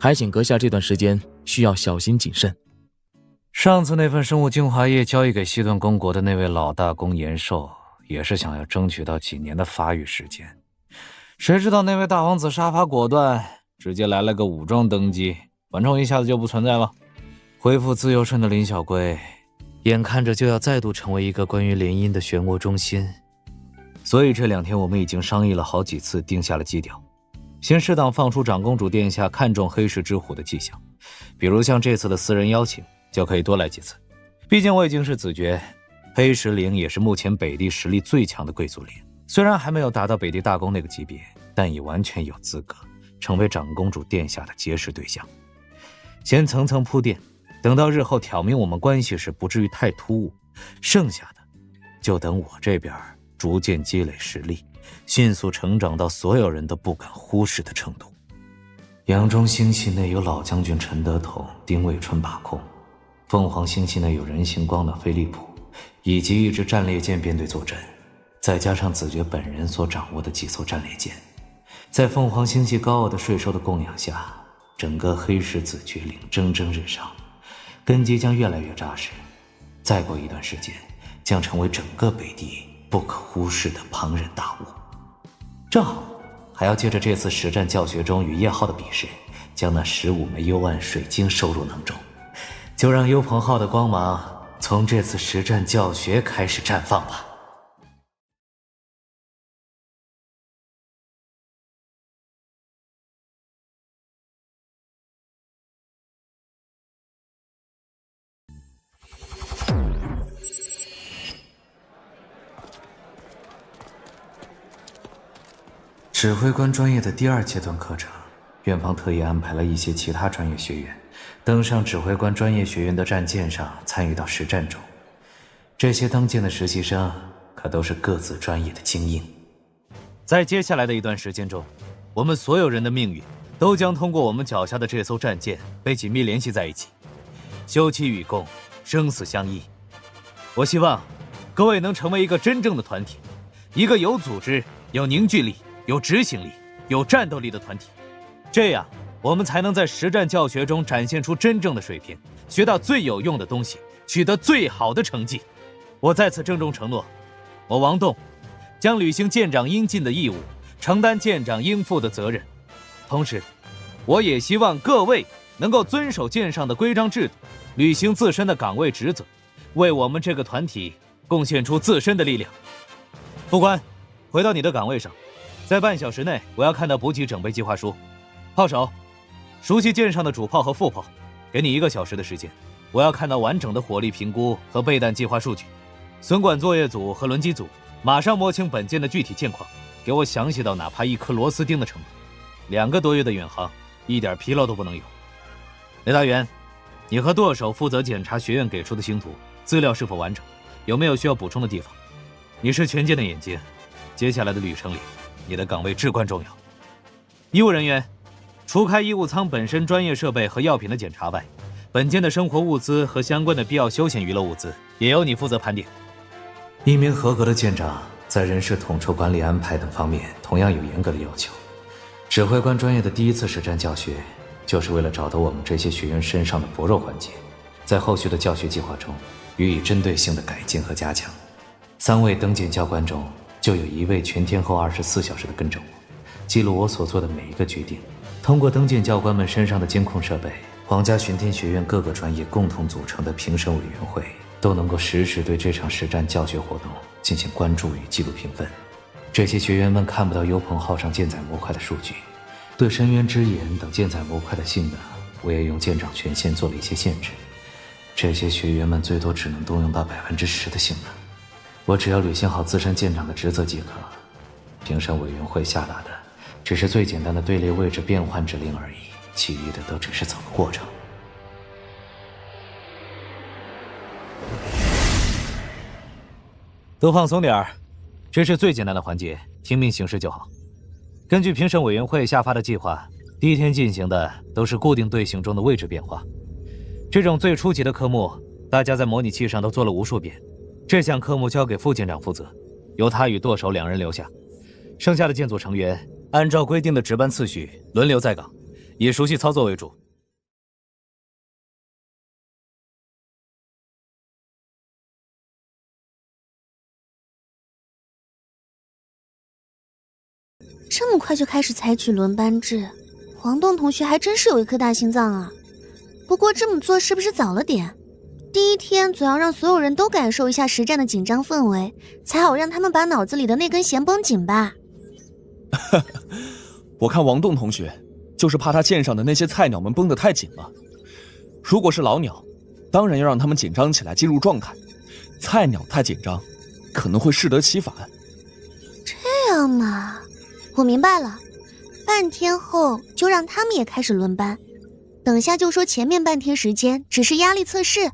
还请阁下这段时间需要小心谨慎。上次那份生物精华液交易给西顿公国的那位老大公延寿，也是想要争取到几年的发育时间。谁知道那位大王子杀伐果断，直接来了个武装登基，管冲一下子就不存在了。恢复自由身的林小龟，眼看着就要再度成为一个关于联姻的漩涡中心。所以这2天我们已经商议了好几次，定下了基调。先适当放出长公主殿下看中黑石之虎的迹象，比如像这次的私人邀请，就可以多来几次。毕竟我已经是子爵，黑石陵也是目前北地实力最强的贵族陵，虽然还没有达到北地大公那个级别，但已完全有资格成为长公主殿下的结识对象。先层层铺垫，等到日后挑明我们关系时不至于太突兀，剩下的就等我这边逐渐积累实力，迅速成长到所有人都不敢忽视的程度。扬中星系内有老将军陈德统、丁卫春把控，凤凰星系内有人形光的飞利浦，以及一支战列舰编队坐镇，再加上子爵本人所掌握的几艘战列舰，在凤凰星系高傲的税收的供养下，整个黑石子爵岭蒸蒸日上，根基将越来越扎实。再过一段时间，将成为整个北地不可忽视的庞然大物。正好还要借着这次实战教学中与叶浩的比试，将那15枚幽暗水晶收入囊中。就让幽鹏号的光芒从这次实战教学开始绽放吧。指挥官专业的第2阶段课程，院方特意安排了一些其他专业学员登上指挥官专业学院的战舰上参与到实战中。这些当舰的实习生可都是各自专业的精英。在接下来的一段时间中，我们所有人的命运都将通过我们脚下的这艘战舰被紧密联系在一起，休戚与共，生死相依。我希望各位能成为一个真正的团体，一个有组织、有凝聚力、有执行力、有战斗力的团体。这样我们才能在实战教学中展现出真正的水平，学到最有用的东西，取得最好的成绩。我在此郑重承诺，我王栋将履行舰长应尽的义务，承担舰长应负的责任。同时，我也希望各位能够遵守舰上的规章制度，履行自身的岗位职责，为我们这个团体贡献出自身的力量。副官，回到你的岗位上，在半小时内我要看到补给整备计划书。炮手，熟悉舰上的主炮和副炮，给你1个小时的时间，我要看到完整的火力评估和备弹计划数据。损管作业组和轮机组马上摸清本舰的具体舰况，给我详细到哪怕1颗螺丝钉的程度。2个多月的远航，一点疲劳都不能有。雷大元，你和舵手负责检查学院给出的星图资料是否完整，有没有需要补充的地方。你是全舰的眼睛，接下来的旅程里，你的岗位至关重要。医务人员，除开医务舱本身专业设备和药品的检查外，本舰的生活物资和相关的必要休闲娱乐物资也由你负责盘点。一名合格的舰长在人事统筹管理安排等方面同样有严格的要求。指挥官专业的第一次实战教学，就是为了找到我们这些学员身上的薄弱环节，在后续的教学计划中予以针对性的改进和加强。3位登舰教官中，就有1位全天候24小时的跟着我，记录我所做的每一个决定。通过登舰教官们身上的监控设备，皇家巡天学院各个专业共同组成的评审委员会都能够实时对这场实战教学活动进行关注与记录评分。这些学员们看不到优鹏号上舰载模块的数据，对深渊之眼等舰载模块的性能，我也用舰长权限做了一些限制。这些学员们最多只能动用到10%的性能，我只要履行好自身舰长的职责即可。评审委员会下达的只是最简单的队列位置变换指令而已，其余的都只是走个过程。都放松点儿，这是最简单的环节，听命行事就好。根据评审委员会下发的计划，第一天进行的都是固定队形中的位置变化。这种最初级的科目，大家在模拟器上都做了无数遍。这项科目交给副舰长负责，由他与舵手2人留下，剩下的舰组成员按照规定的值班次序轮流在岗，以熟悉操作为主。这么快就开始采取轮班制，黄洞同学还真是有一颗大心脏啊。不过这么做是不是早了点？第一天总要让所有人都感受一下实战的紧张氛围，才好让他们把脑子里的那根弦绷紧吧。我看王栋同学就是怕他舰上的那些菜鸟们绷得太紧了。如果是老鸟，当然要让他们紧张起来进入状态，菜鸟太紧张可能会适得其反。这样嘛，我明白了，半天后就让他们也开始轮班，等下就说前面半天时间只是压力测试。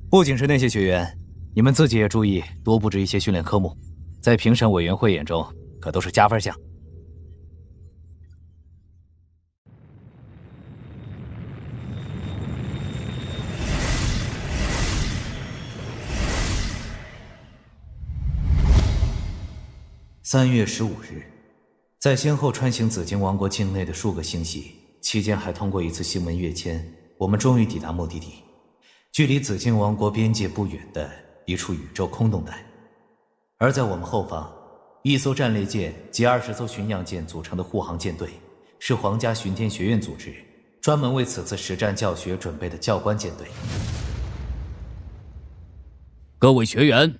不仅是那些学员，你们自己也注意多布置一些训练科目，在评审委员会眼中可都是加分项。3月15日，在先后穿行紫金王国境内的数个星系，期间还通过一次新闻跃迁，我们终于抵达目的地。距离紫金王国边界不远的一处宇宙空洞带，而在我们后方，1艘战列舰及20艘巡洋舰组成的护航舰队，是皇家巡天学院组织，专门为此次实战教学准备的教官舰队。各位学员，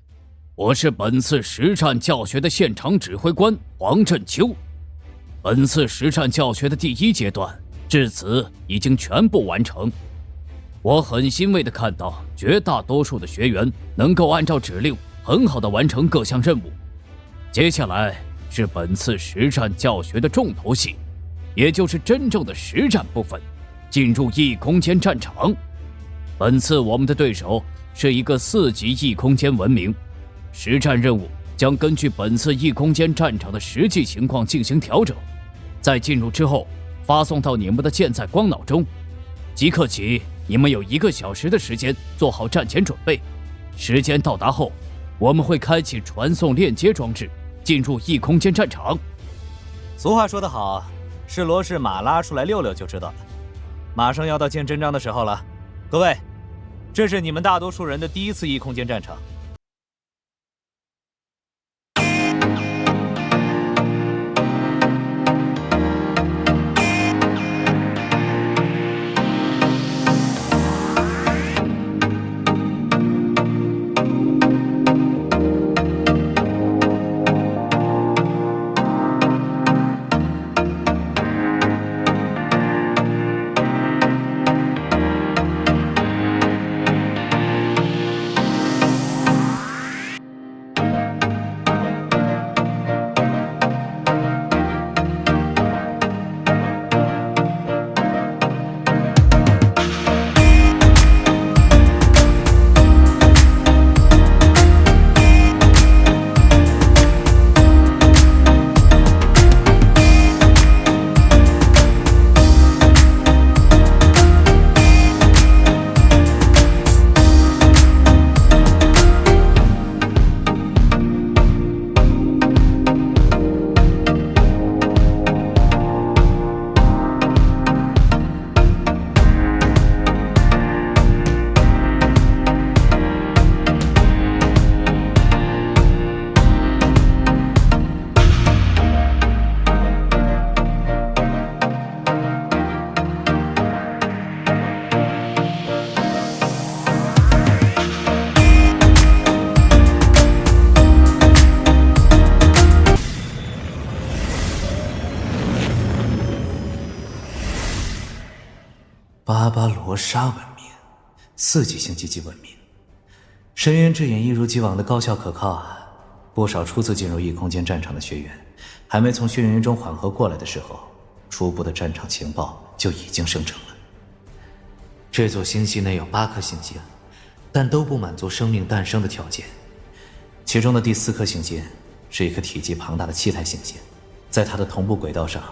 我是本次实战教学的现场指挥官黄振秋。本次实战教学的第1阶段至此已经全部完成。我很欣慰地看到绝大多数的学员能够按照指令很好地完成各项任务。接下来是本次实战教学的重头戏，也就是真正的实战部分，进入异空间战场。本次我们的对手是一个4级异空间文明，实战任务将根据本次异空间战场的实际情况进行调整，在进入之后发送到你们的舰载光脑中。即刻起，你们有1个小时的时间做好战前准备。时间到达后，我们会开启传送链接装置，进入异空间战场。俗话说得好，是骡是马拉出来溜溜就知道了。马上要到见真章的时候了，各位，这是你们大多数人的第1次异空间战场。巴巴罗莎文明，4级星级文明。深渊之眼一如既往的高效可靠啊！不少初次进入异空间战场的学员，还没从眩晕中缓和过来的时候，初步的战场情报就已经生成了。这座星系内有8颗星星，但都不满足生命诞生的条件。其中的第4颗星星是一颗体积庞大的气态行星，在它的同步轨道上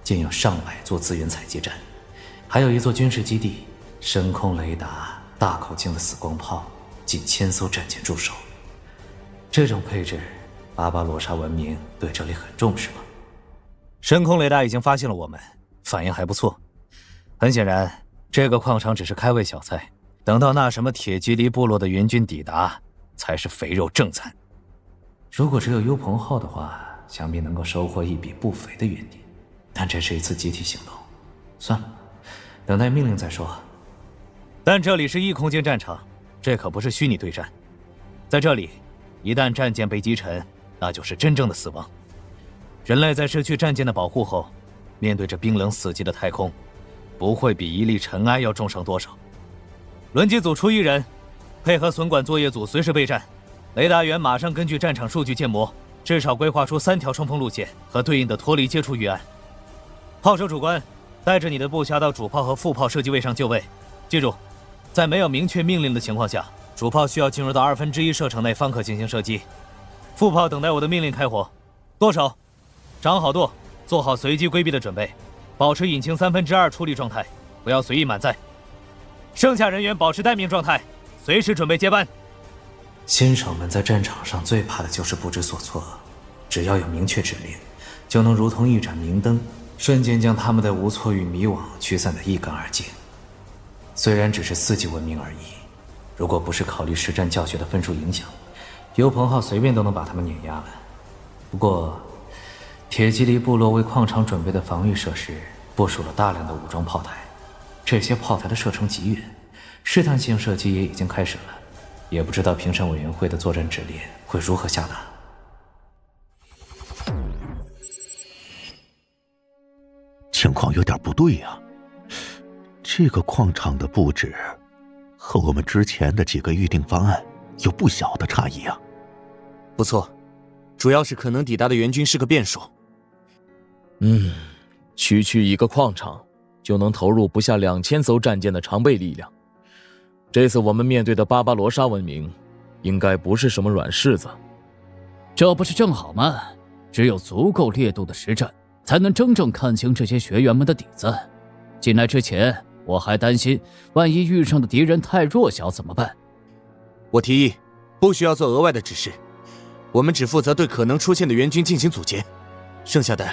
竟有上百座资源采集站，还有一座军事基地，深空雷达、大口径的死光炮，近1000艘战舰驻守。这种配置，巴巴罗莎文明对这里很重视吗？深空雷达已经发现了我们，反应还不错。很显然，这个矿场只是开胃小菜，等到那什么铁基黎部落的援军抵达，才是肥肉正餐。如果只有幽鹏号的话，想必能够收获一笔不菲的援金，但这是一次集体行动，算了，等待命令再说。但这里是异空间战场，这可不是虚拟对战。在这里，一旦战舰被击沉，那就是真正的死亡。人类在失去战舰的保护后，面对着冰冷死寂的太空，不会比一粒尘埃要重伤多少。轮机组出1人，配合损管作业组随时备战。雷达员马上根据战场数据建模，至少规划出3条冲锋路线和对应的脱离接触预案。炮手主官，带着你的部下到主炮和副炮射击位上就位。记住，在没有明确命令的情况下，主炮需要进入到1/2射程内方可进行射击。副炮等待我的命令开火。舵手，掌好舵，做好随机规避的准备，保持引擎2/3出力状态，不要随意满载。剩下人员保持待命状态，随时准备接班。新手们在战场上最怕的就是不知所措，只要有明确指令，就能如同一盏明灯，瞬间将他们的无措与迷惘驱散得一干二净。虽然只是4级文明而已，如果不是考虑实战教学的分数影响，幽鹏号随便都能把他们碾压了。不过，铁基黎部落为矿场准备的防御设施部署了大量的武装炮台，这些炮台的射程极远，试探性射击也已经开始了。也不知道评审委员会的作战指令会如何下达。情况有点不对呀，这个矿场的布置和我们之前的几个预定方案有不小的差异啊。不错，主要是可能抵达的援军是个变数。区一个矿场就能投入不下2000艘战舰的常备力量。这次我们面对的巴巴罗莎文明，应该不是什么软柿子。这不是正好吗？只有足够烈度的实战，才能真正看清这些学员们的底子。进来之前，我还担心，万一遇上的敌人太弱小怎么办？我提议，不需要做额外的指示，我们只负责对可能出现的援军进行阻截，剩下的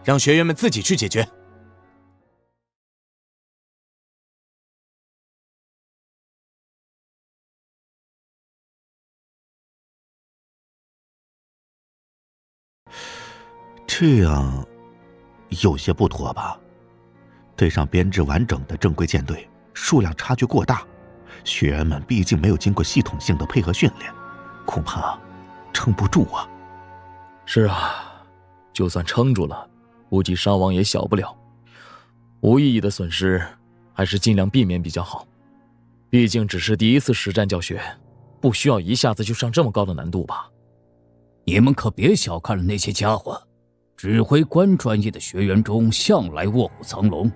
让学员们自己去解决。这样有些不妥吧？队上编制完整的正规舰队，数量差距过大，学员们毕竟没有经过系统性的配合训练，恐怕撑不住啊。是啊，就算撑住了，估计伤亡也小不了。无意义的损失，还是尽量避免比较好。毕竟只是第1次实战教学，不需要一下子就上这么高的难度吧？你们可别小看了那些家伙。指挥官专业的学员中向来卧虎藏龙，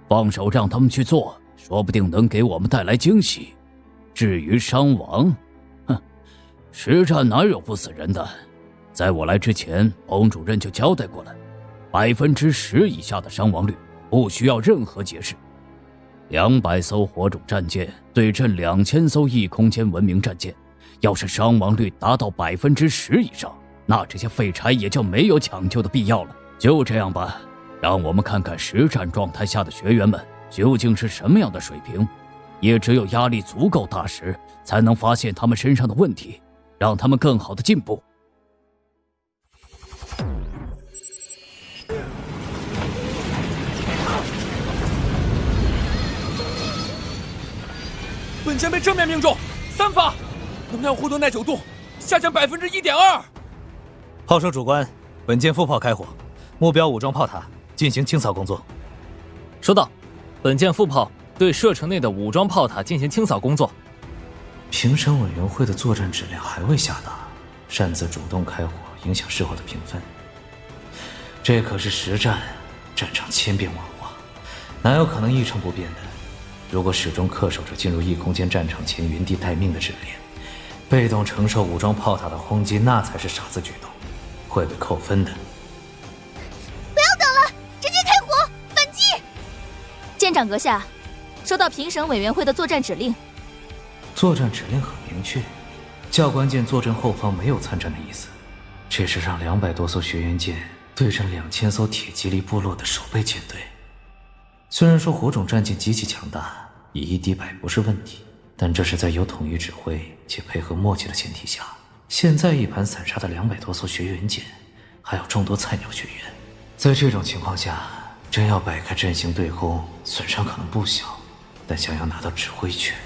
放手让他们去做，说不定能给我们带来惊喜。至于伤亡，实战哪有不死人的？在我来之前，彭主任就交代过了，10%以下的伤亡率，不需要任何解释。200艘火种战舰对阵2000艘异空间文明战舰，要是伤亡率达到10%以上，那这些废柴也就没有抢救的必要了。就这样吧，让我们看看实战状态下的学员们究竟是什么样的水平。也只有压力足够大时，才能发现他们身上的问题，让他们更好的进步。本舰被正面命中，3发，能量护盾耐久度下降1.2%。炮手主官，本舰副炮开火，目标武装炮塔，进行清扫工作。收到，本舰副炮对射程内的武装炮塔进行清扫工作。评审委员会的作战质量还未下达，擅自主动开火，影响事后的评分。这可是实战，战场千变万化，哪有可能一成不变的？如果始终恪守着进入异空间战场前原地待命的指令，被动承受武装炮塔的轰击，那才是傻子举动，会被扣分的。不要等了，直接开火反击！舰长阁下，收到评审委员会的作战指令。作战指令很明确，教官舰坐镇后方，没有参战的意思。这是让200多艘学员舰对阵2000艘铁蒺藜部落的守备舰队。虽然说火种战舰极其强大，以1敌100不是问题，但这是在有统一指挥且配合默契的前提下。现在一盘散沙的200多艘学员舰，还有众多菜鸟学员，在这种情况下，真要摆开阵型对轰，损伤可能不小，但想要拿到指挥权。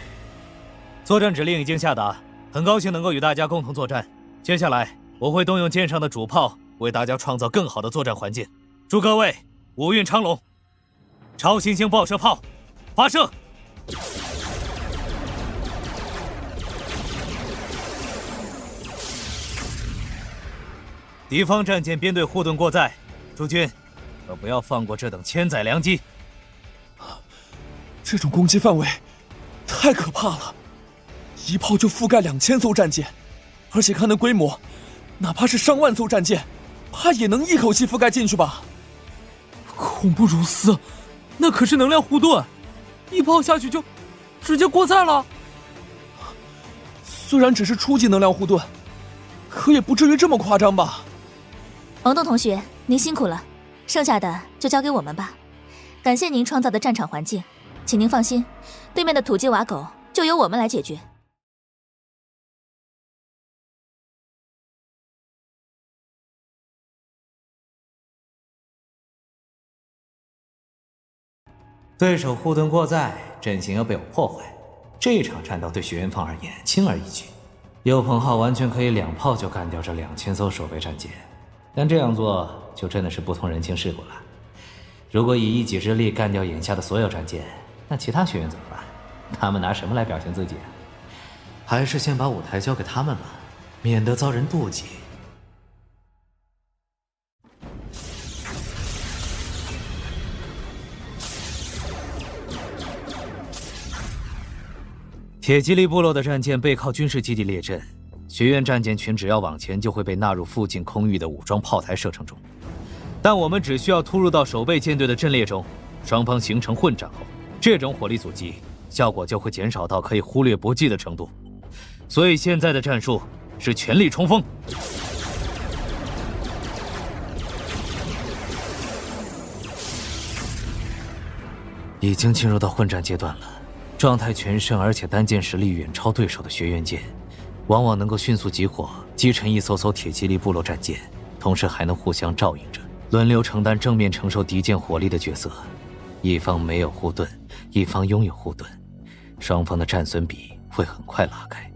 作战指令已经下达，很高兴能够与大家共同作战。接下来我会动用舰上的主炮，为大家创造更好的作战环境。祝各位五运昌隆！超新星爆射炮发射！敌方战舰编队护盾过载，诸军可不要放过这等千载良机。这种攻击范围太可怕了，一炮就覆盖2000艘战舰，而且看那规模，哪怕是上万艘战舰，怕也能一口气覆盖进去吧？恐怖如斯，那可是能量护盾，一炮下去就直接过载了。虽然只是初级能量护盾，可也不至于这么夸张吧？王栋同学，您辛苦了，剩下的就交给我们吧。感谢您创造的战场环境，请您放心，对面的土鸡瓦狗就由我们来解决。对手护盾过载，阵型又被我破坏，这场战斗对学员方而言轻而易举。右鹏号完全可以2炮就干掉这2000艘守备战舰，但这样做就真的是不通人情世故了。如果以一己之力干掉眼下的所有战舰，那其他学员怎么办？他们拿什么来表现自己？还是先把舞台交给他们吧，免得遭人妒忌。铁蒺藜部落的战舰背靠军事基地列阵，学院战舰群只要往前就会被纳入附近空域的武装炮台射程中。但我们只需要突入到守备舰队的阵列中，双方形成混战后，这种火力阻击效果就会减少到可以忽略不计的程度。所以现在的战术是全力冲锋。已经进入到混战阶段了。状态全盛而且单舰实力远超对手的学员舰，往往能够迅速集火，击沉一艘艘铁蒺藜部落战舰，同时还能互相照应着，轮流承担正面承受敌舰火力的角色。一方没有护盾，一方拥有护盾，双方的战损比会很快拉开。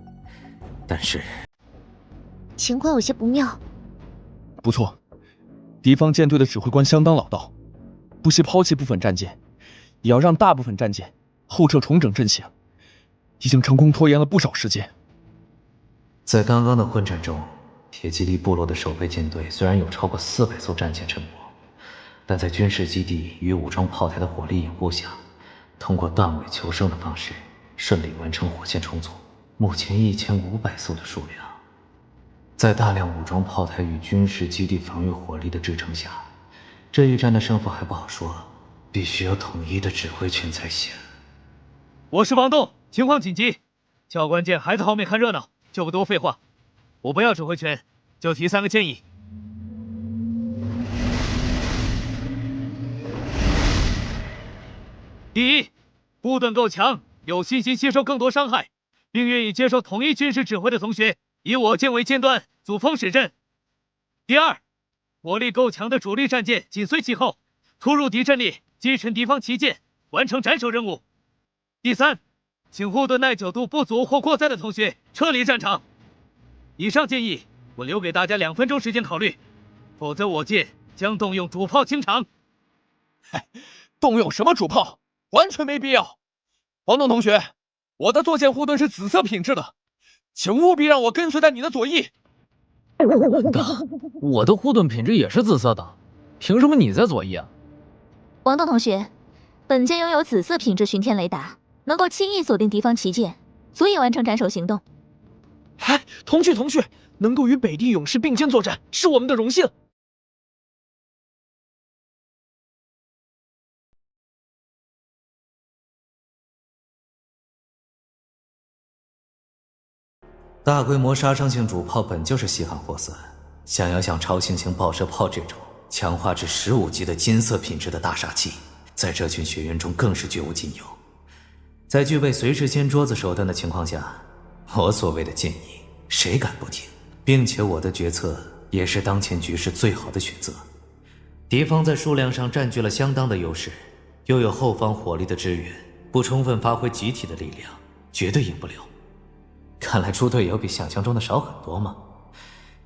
但是，情况有些不妙。不错，敌方舰队的指挥官相当老道，不惜抛弃部分战舰，也要让大部分战舰后撤重整阵型，已经成功拖延了不少时间。在刚刚的混战中，铁蒺藜部落的守备舰队虽然有超过400艘战舰沉没，但在军事基地与武装炮台的火力掩护下，通过断尾求生的方式，顺利完成火线重组。目前1500艘的数量，在大量武装炮台与军事基地防御火力的支撑下，这一战的胜负还不好说，必须有统一的指挥权才行。我是王栋，情况紧急，教官舰还在后面看热闹，就不多废话。我不要指挥权，就提3个建议。第一，护盾够强，有信心吸收更多伤害，并愿意接受统一军事指挥的同学，以我舰为尖端，阻锋使阵。第二，火力够强的主力战舰紧随其后，突入敌阵里，击沉敌方旗舰，完成斩首任务。第三，请护盾耐久度不足或过载的同学撤离战场。以上建议我留给大家2分钟时间考虑，否则我舰将动用主炮清场。动用什么主炮？完全没必要。黄董同学，我的坐剑护盾是紫色品质的，请务必让我跟随在你的左翼。我的护盾品质也是紫色的，凭什么你在左翼啊？王栋同学，本舰拥有紫色品质巡天雷达，能够轻易锁定敌方旗舰，足以完成斩首行动。哎，同去，能够与北地勇士并肩作战，是我们的荣幸。大规模杀伤性主炮本就是稀罕货色，想要像超新星爆射炮这种强化至15级的金色品质的大杀器，在这群学员中更是绝无仅有。在具备随时掀桌子手段的情况下，我所谓的建议谁敢不听？并且我的决策也是当前局势最好的选择。敌方在数量上占据了相当的优势，又有后方火力的支援，不充分发挥集体的力量，绝对赢不了。看来猪队友比想象中的少很多嘛。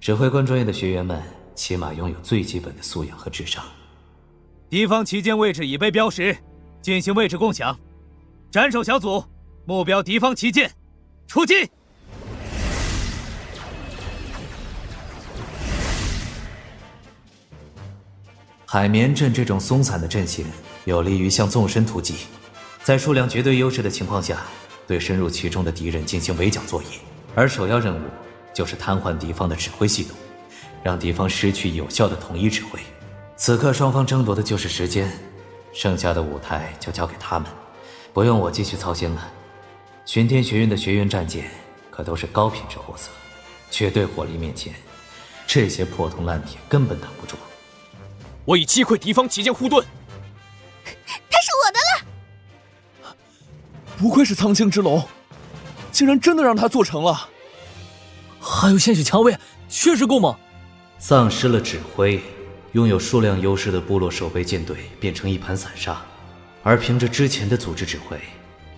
指挥官专业的学员们起码拥有最基本的素养和智商。敌方旗舰位置已被标识，进行位置共享。斩首小组，目标敌方旗舰，出击！海绵阵这种松散的阵型，有利于向纵深突击，在数量绝对优势的情况下，对深入其中的敌人进行围剿作业。而首要任务就是瘫痪敌方的指挥系统，让敌方失去有效的统一指挥。此刻双方争夺的就是时间，剩下的舞台就交给他们，不用我继续操心了。巡天学院的学员战舰可都是高品质货色，绝对火力面前，这些破铜烂铁根本挡不住。我已击溃敌方旗舰护盾，它是我的了！不愧是苍青之龙，竟然真的让他做成了。还有鲜血蔷薇，确实够猛。丧失了指挥，拥有数量优势的部落守备舰队变成一盘散沙，而凭着之前的组织指挥，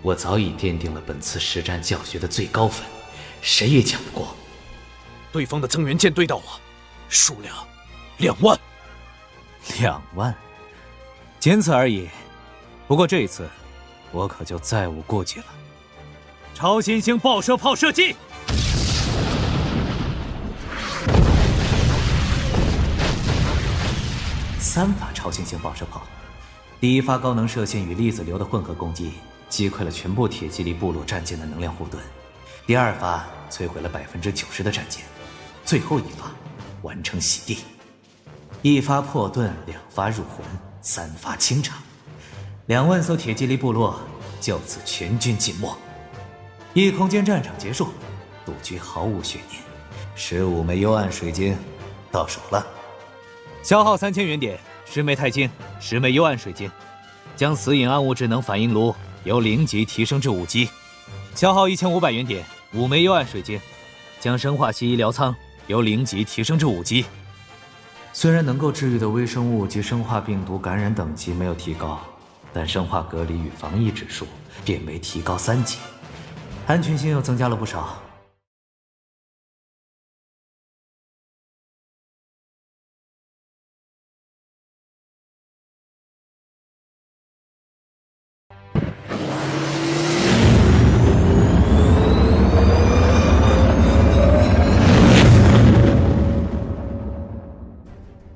我早已奠定了本次实战教学的最高分，谁也抢不过。对方的增援舰队到了，数量2万。2万，仅此而已。不过这一次，我可就再无顾忌了。超新星爆射炮射击！三发超新星爆射炮，第一发高能射线与粒子流的混合攻击，击溃了全部铁蒺藜部落战舰的能量护盾；第二发摧毁了90%的战舰；最后一发完成洗地。1发破盾，2发入魂，3发清场，2万艘铁蒺藜部落就此全军尽没。异空间战场结束，杜局毫无悬念，15枚幽暗水晶到手了。消耗3000元点，10枚钛晶，10枚幽暗水晶，将死隐暗物质能反应炉由0级提升至5级。消耗1500元点，5枚幽暗水晶，将生化系医疗舱由0级提升至5级。虽然能够治愈的微生物及生化病毒感染等级没有提高，但生化隔离与防疫指数变为提高3级，安全性又增加了不少。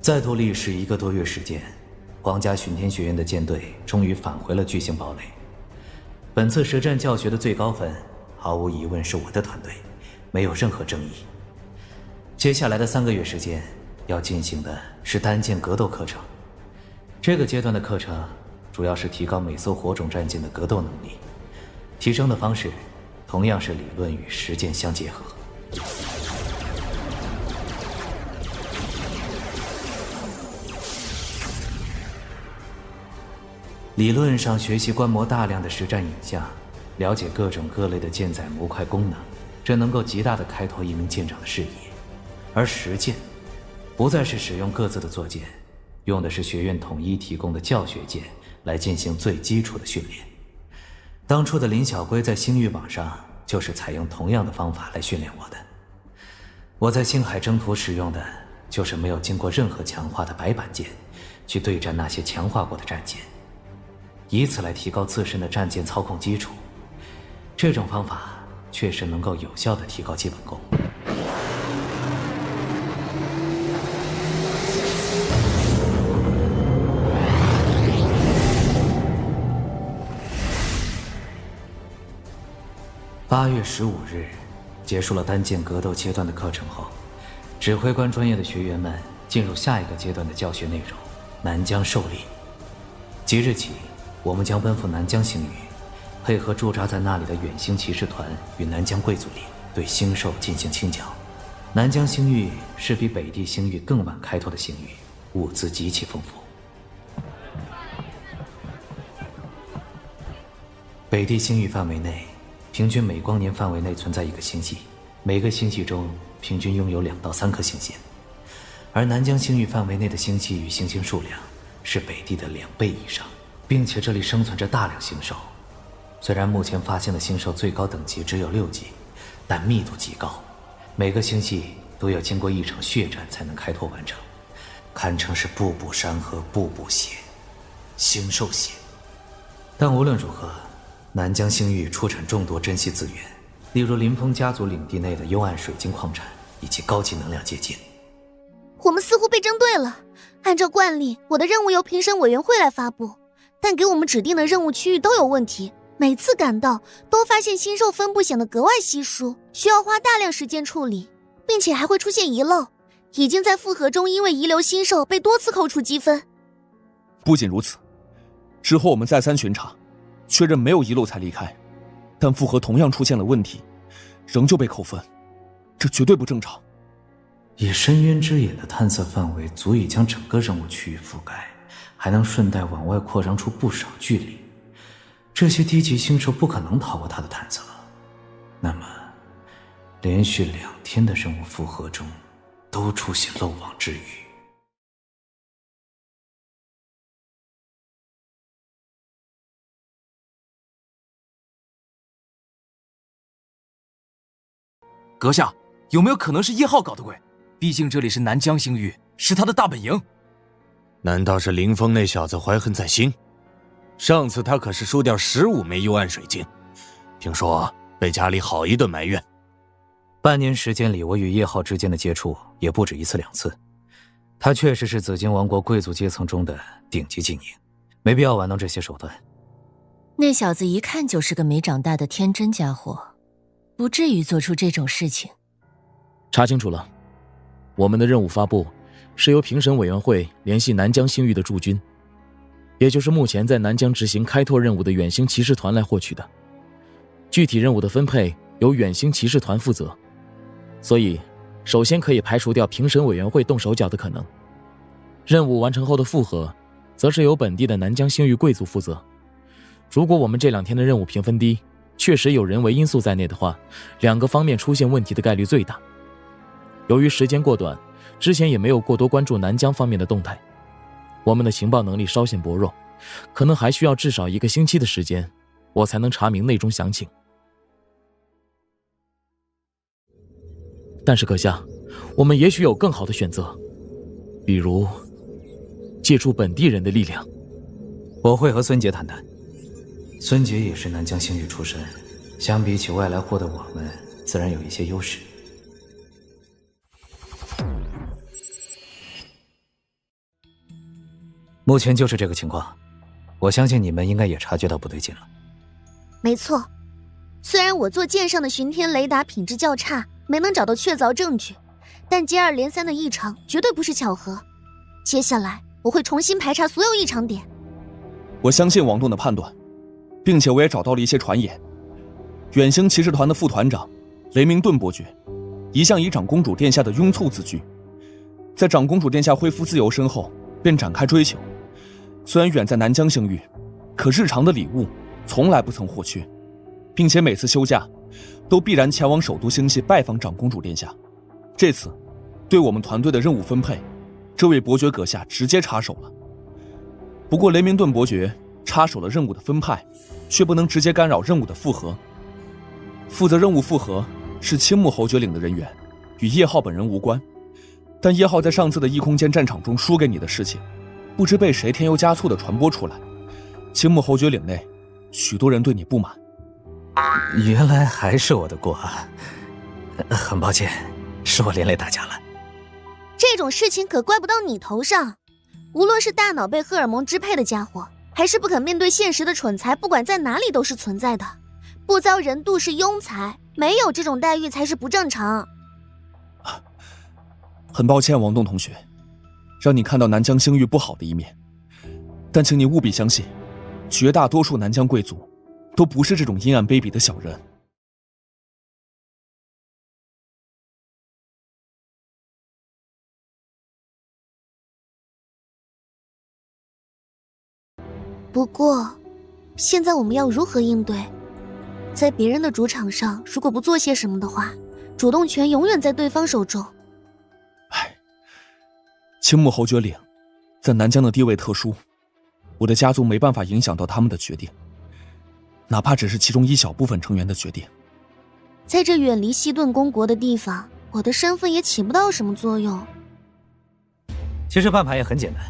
再度历时1个多月时间，皇家巡天学院的舰队终于返回了巨型堡垒。本次实战教学的最高分，毫无疑问是我的团队，没有任何争议。接下来的3个月时间，要进行的是单舰格斗课程。这个阶段的课程主要是提高每艘火种战舰的格斗能力，提升的方式同样是理论与实践相结合。理论上学习观摩大量的实战影像，了解各种各类的舰载模块功能，这能够极大地开拓一名舰长的视野。而实践不再是使用各自的坐舰，用的是学院统一提供的教学舰来进行最基础的训练。当初的林小龟在星域网上就是采用同样的方法来训练我的。我在星海征途使用的就是没有经过任何强化的白板舰，去对战那些强化过的战舰，以此来提高自身的战舰操控基础，这种方法确实能够有效地提高基本功。8月15日，结束了单剑格斗阶段的课程后，指挥官专业的学员们进入下一个阶段的教学内容——南疆狩猎。即日起，我们将奔赴南疆星域，配合驻扎在那里的远星骑士团与南疆贵族领，对星兽进行清剿。南疆星域是比北地星域更晚开拓的星域，物资极其丰富。北地星域范围内，平均每光年范围内存在一个星系，每个星系中平均拥有2到3颗星星。而南疆星域范围内的星系与行星数量是北地的2倍以上，并且这里生存着大量星兽。虽然目前发现的星兽最高等级只有6级，但密度极高，每个星系都要经过一场血战才能开拓完成，堪称是步步山河步步血，星兽血。但无论如何，南疆星域出产众多珍稀资源，例如林峰家族领地内的幽暗水晶矿产以及高级能量结晶。我们似乎被针对了。按照惯例，我的任务由评审委员会来发布，但给我们指定的任务区域都有问题，每次赶到都发现星兽分布显得格外稀疏，需要花大量时间处理，并且还会出现遗漏，已经在复核中因为遗留星兽被多次扣除积分。不仅如此，之后我们再三巡查，确认没有遗漏才离开，但复核同样出现了问题，仍旧被扣分，这绝对不正常。以深渊之眼的探测范围足以将整个任务区域覆盖，还能顺带往外扩张出不少距离，这些低级星兽不可能逃过他的探测。那么连续2天的任务复核中都出现漏网之鱼。阁下，有没有可能是1号搞的鬼？毕竟这里是南疆星域，是他的大本营。难道是林峰那小子怀恨在心？上次他可是输掉15枚幽暗水晶，听说被家里好一顿埋怨。半年时间里，我与叶浩之间的接触也不止1次2次。他确实是紫金王国贵族阶层中的顶级精英，没必要玩弄这些手段。那小子一看就是个没长大的天真家伙，不至于做出这种事情。查清楚了，我们的任务发布是由评审委员会联系南疆星域的驻军，也就是目前在南疆执行开拓任务的远星骑士团来获取的。具体任务的分配由远星骑士团负责，所以首先可以排除掉评审委员会动手脚的可能。任务完成后的复核则是由本地的南疆星域贵族负责。如果我们这2天的任务评分低，确实有人为因素在内的话，2个方面出现问题的概率最大。由于时间过短，之前也没有过多关注南疆方面的动态，我们的情报能力稍显薄弱，可能还需要至少1个星期的时间，我才能查明内中详情。但是阁下，我们也许有更好的选择，比如借助本地人的力量。我会和孙杰谈谈。孙杰也是南疆星域出身，相比起外来货的我们，自然有一些优势。目前就是这个情况，我相信你们应该也察觉到不对劲了。没错，虽然我做舰上的巡天雷达品质较差，没能找到确凿证据，但接二连三的异常绝对不是巧合。接下来我会重新排查所有异常点。我相信王栋的判断，并且我也找到了一些传言。远星骑士团的副团长雷明顿伯爵一向以长公主殿下的拥簇自居，在长公主殿下恢复自由身后便展开追求。虽然远在南疆星域，可日常的礼物从来不曾或缺，并且每次休假都必然前往首都星系拜访长公主殿下。这次对我们团队的任务分配，这位伯爵阁下直接插手了。不过雷明顿伯爵插手了任务的分派，却不能直接干扰任务的复核。负责任务复核是青木侯爵领的人员，与叶浩本人无关。但叶浩在上次的异空间战场中输给你的事情，不知被谁添油加醋地传播出来，青木侯爵领内许多人对你不满。原来还是我的锅啊！很抱歉，是我连累大家了。这种事情可怪不到你头上。无论是大脑被荷尔蒙支配的家伙，还是不肯面对现实的蠢材，不管在哪里都是存在的。不遭人妒是庸才，没有这种待遇才是不正常。很抱歉，王栋同学，让你看到南疆星域不好的一面。但请你务必相信，绝大多数南疆贵族都不是这种阴暗卑鄙的小人。不过，现在我们要如何应对？在别人的主场上，如果不做些什么的话，主动权永远在对方手中。青木侯爵领在南疆的地位特殊，我的家族没办法影响到他们的决定，哪怕只是其中一小部分成员的决定。在这远离西顿公国的地方，我的身份也起不到什么作用。其实办法也很简单，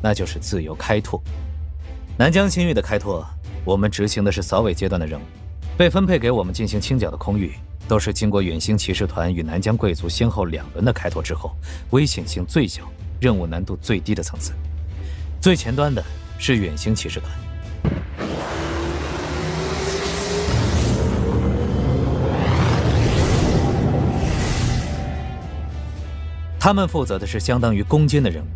那就是自由开拓。南疆星域的开拓，我们执行的是扫尾阶段的任务，被分配给我们进行清剿的空域，都是经过远星骑士团与南疆贵族先后2轮的开拓之后，危险性最小、任务难度最低的层次。最前端的是远星骑士团。他们负责的是相当于攻坚的任务。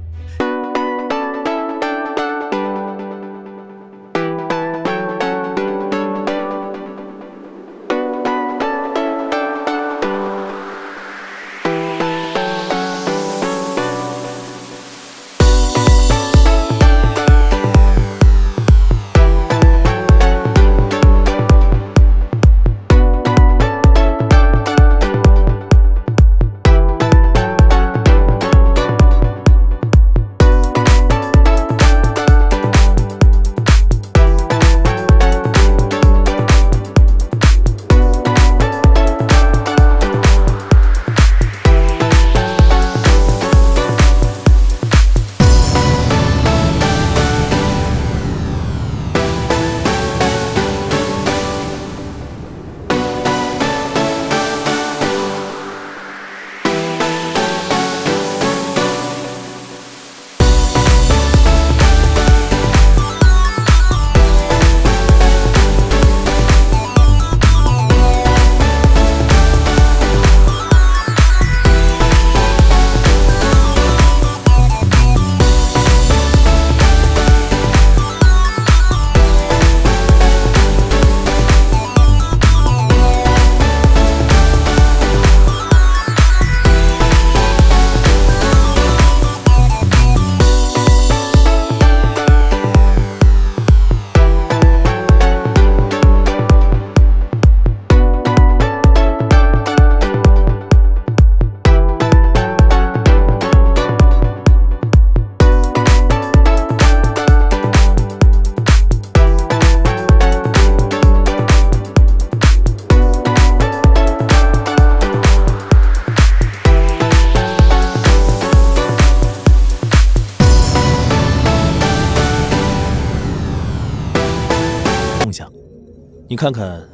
你看看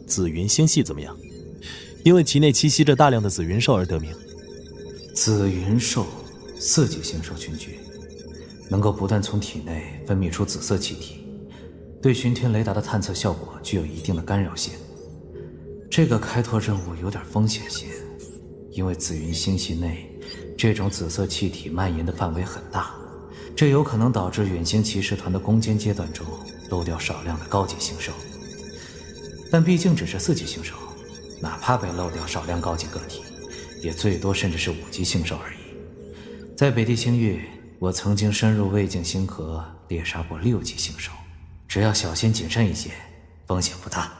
紫云星系怎么样？因为其内栖息着大量的紫云兽而得名。紫云兽，4级星兽群居，能够不断从体内分泌出紫色气体，对巡天雷达的探测效果具有一定的干扰性。这个开拓任务有点风险性，因为紫云星系内这种紫色气体蔓延的范围很大，这有可能导致远星骑士团的攻坚阶段中漏掉少量的高级星兽。但毕竟只是4级星兽，哪怕被漏掉少量高级个体，也最多甚至是5级星兽而已。在北地星域，我曾经深入魏境星河猎杀过6级星兽，只要小心谨慎一些，风险不大。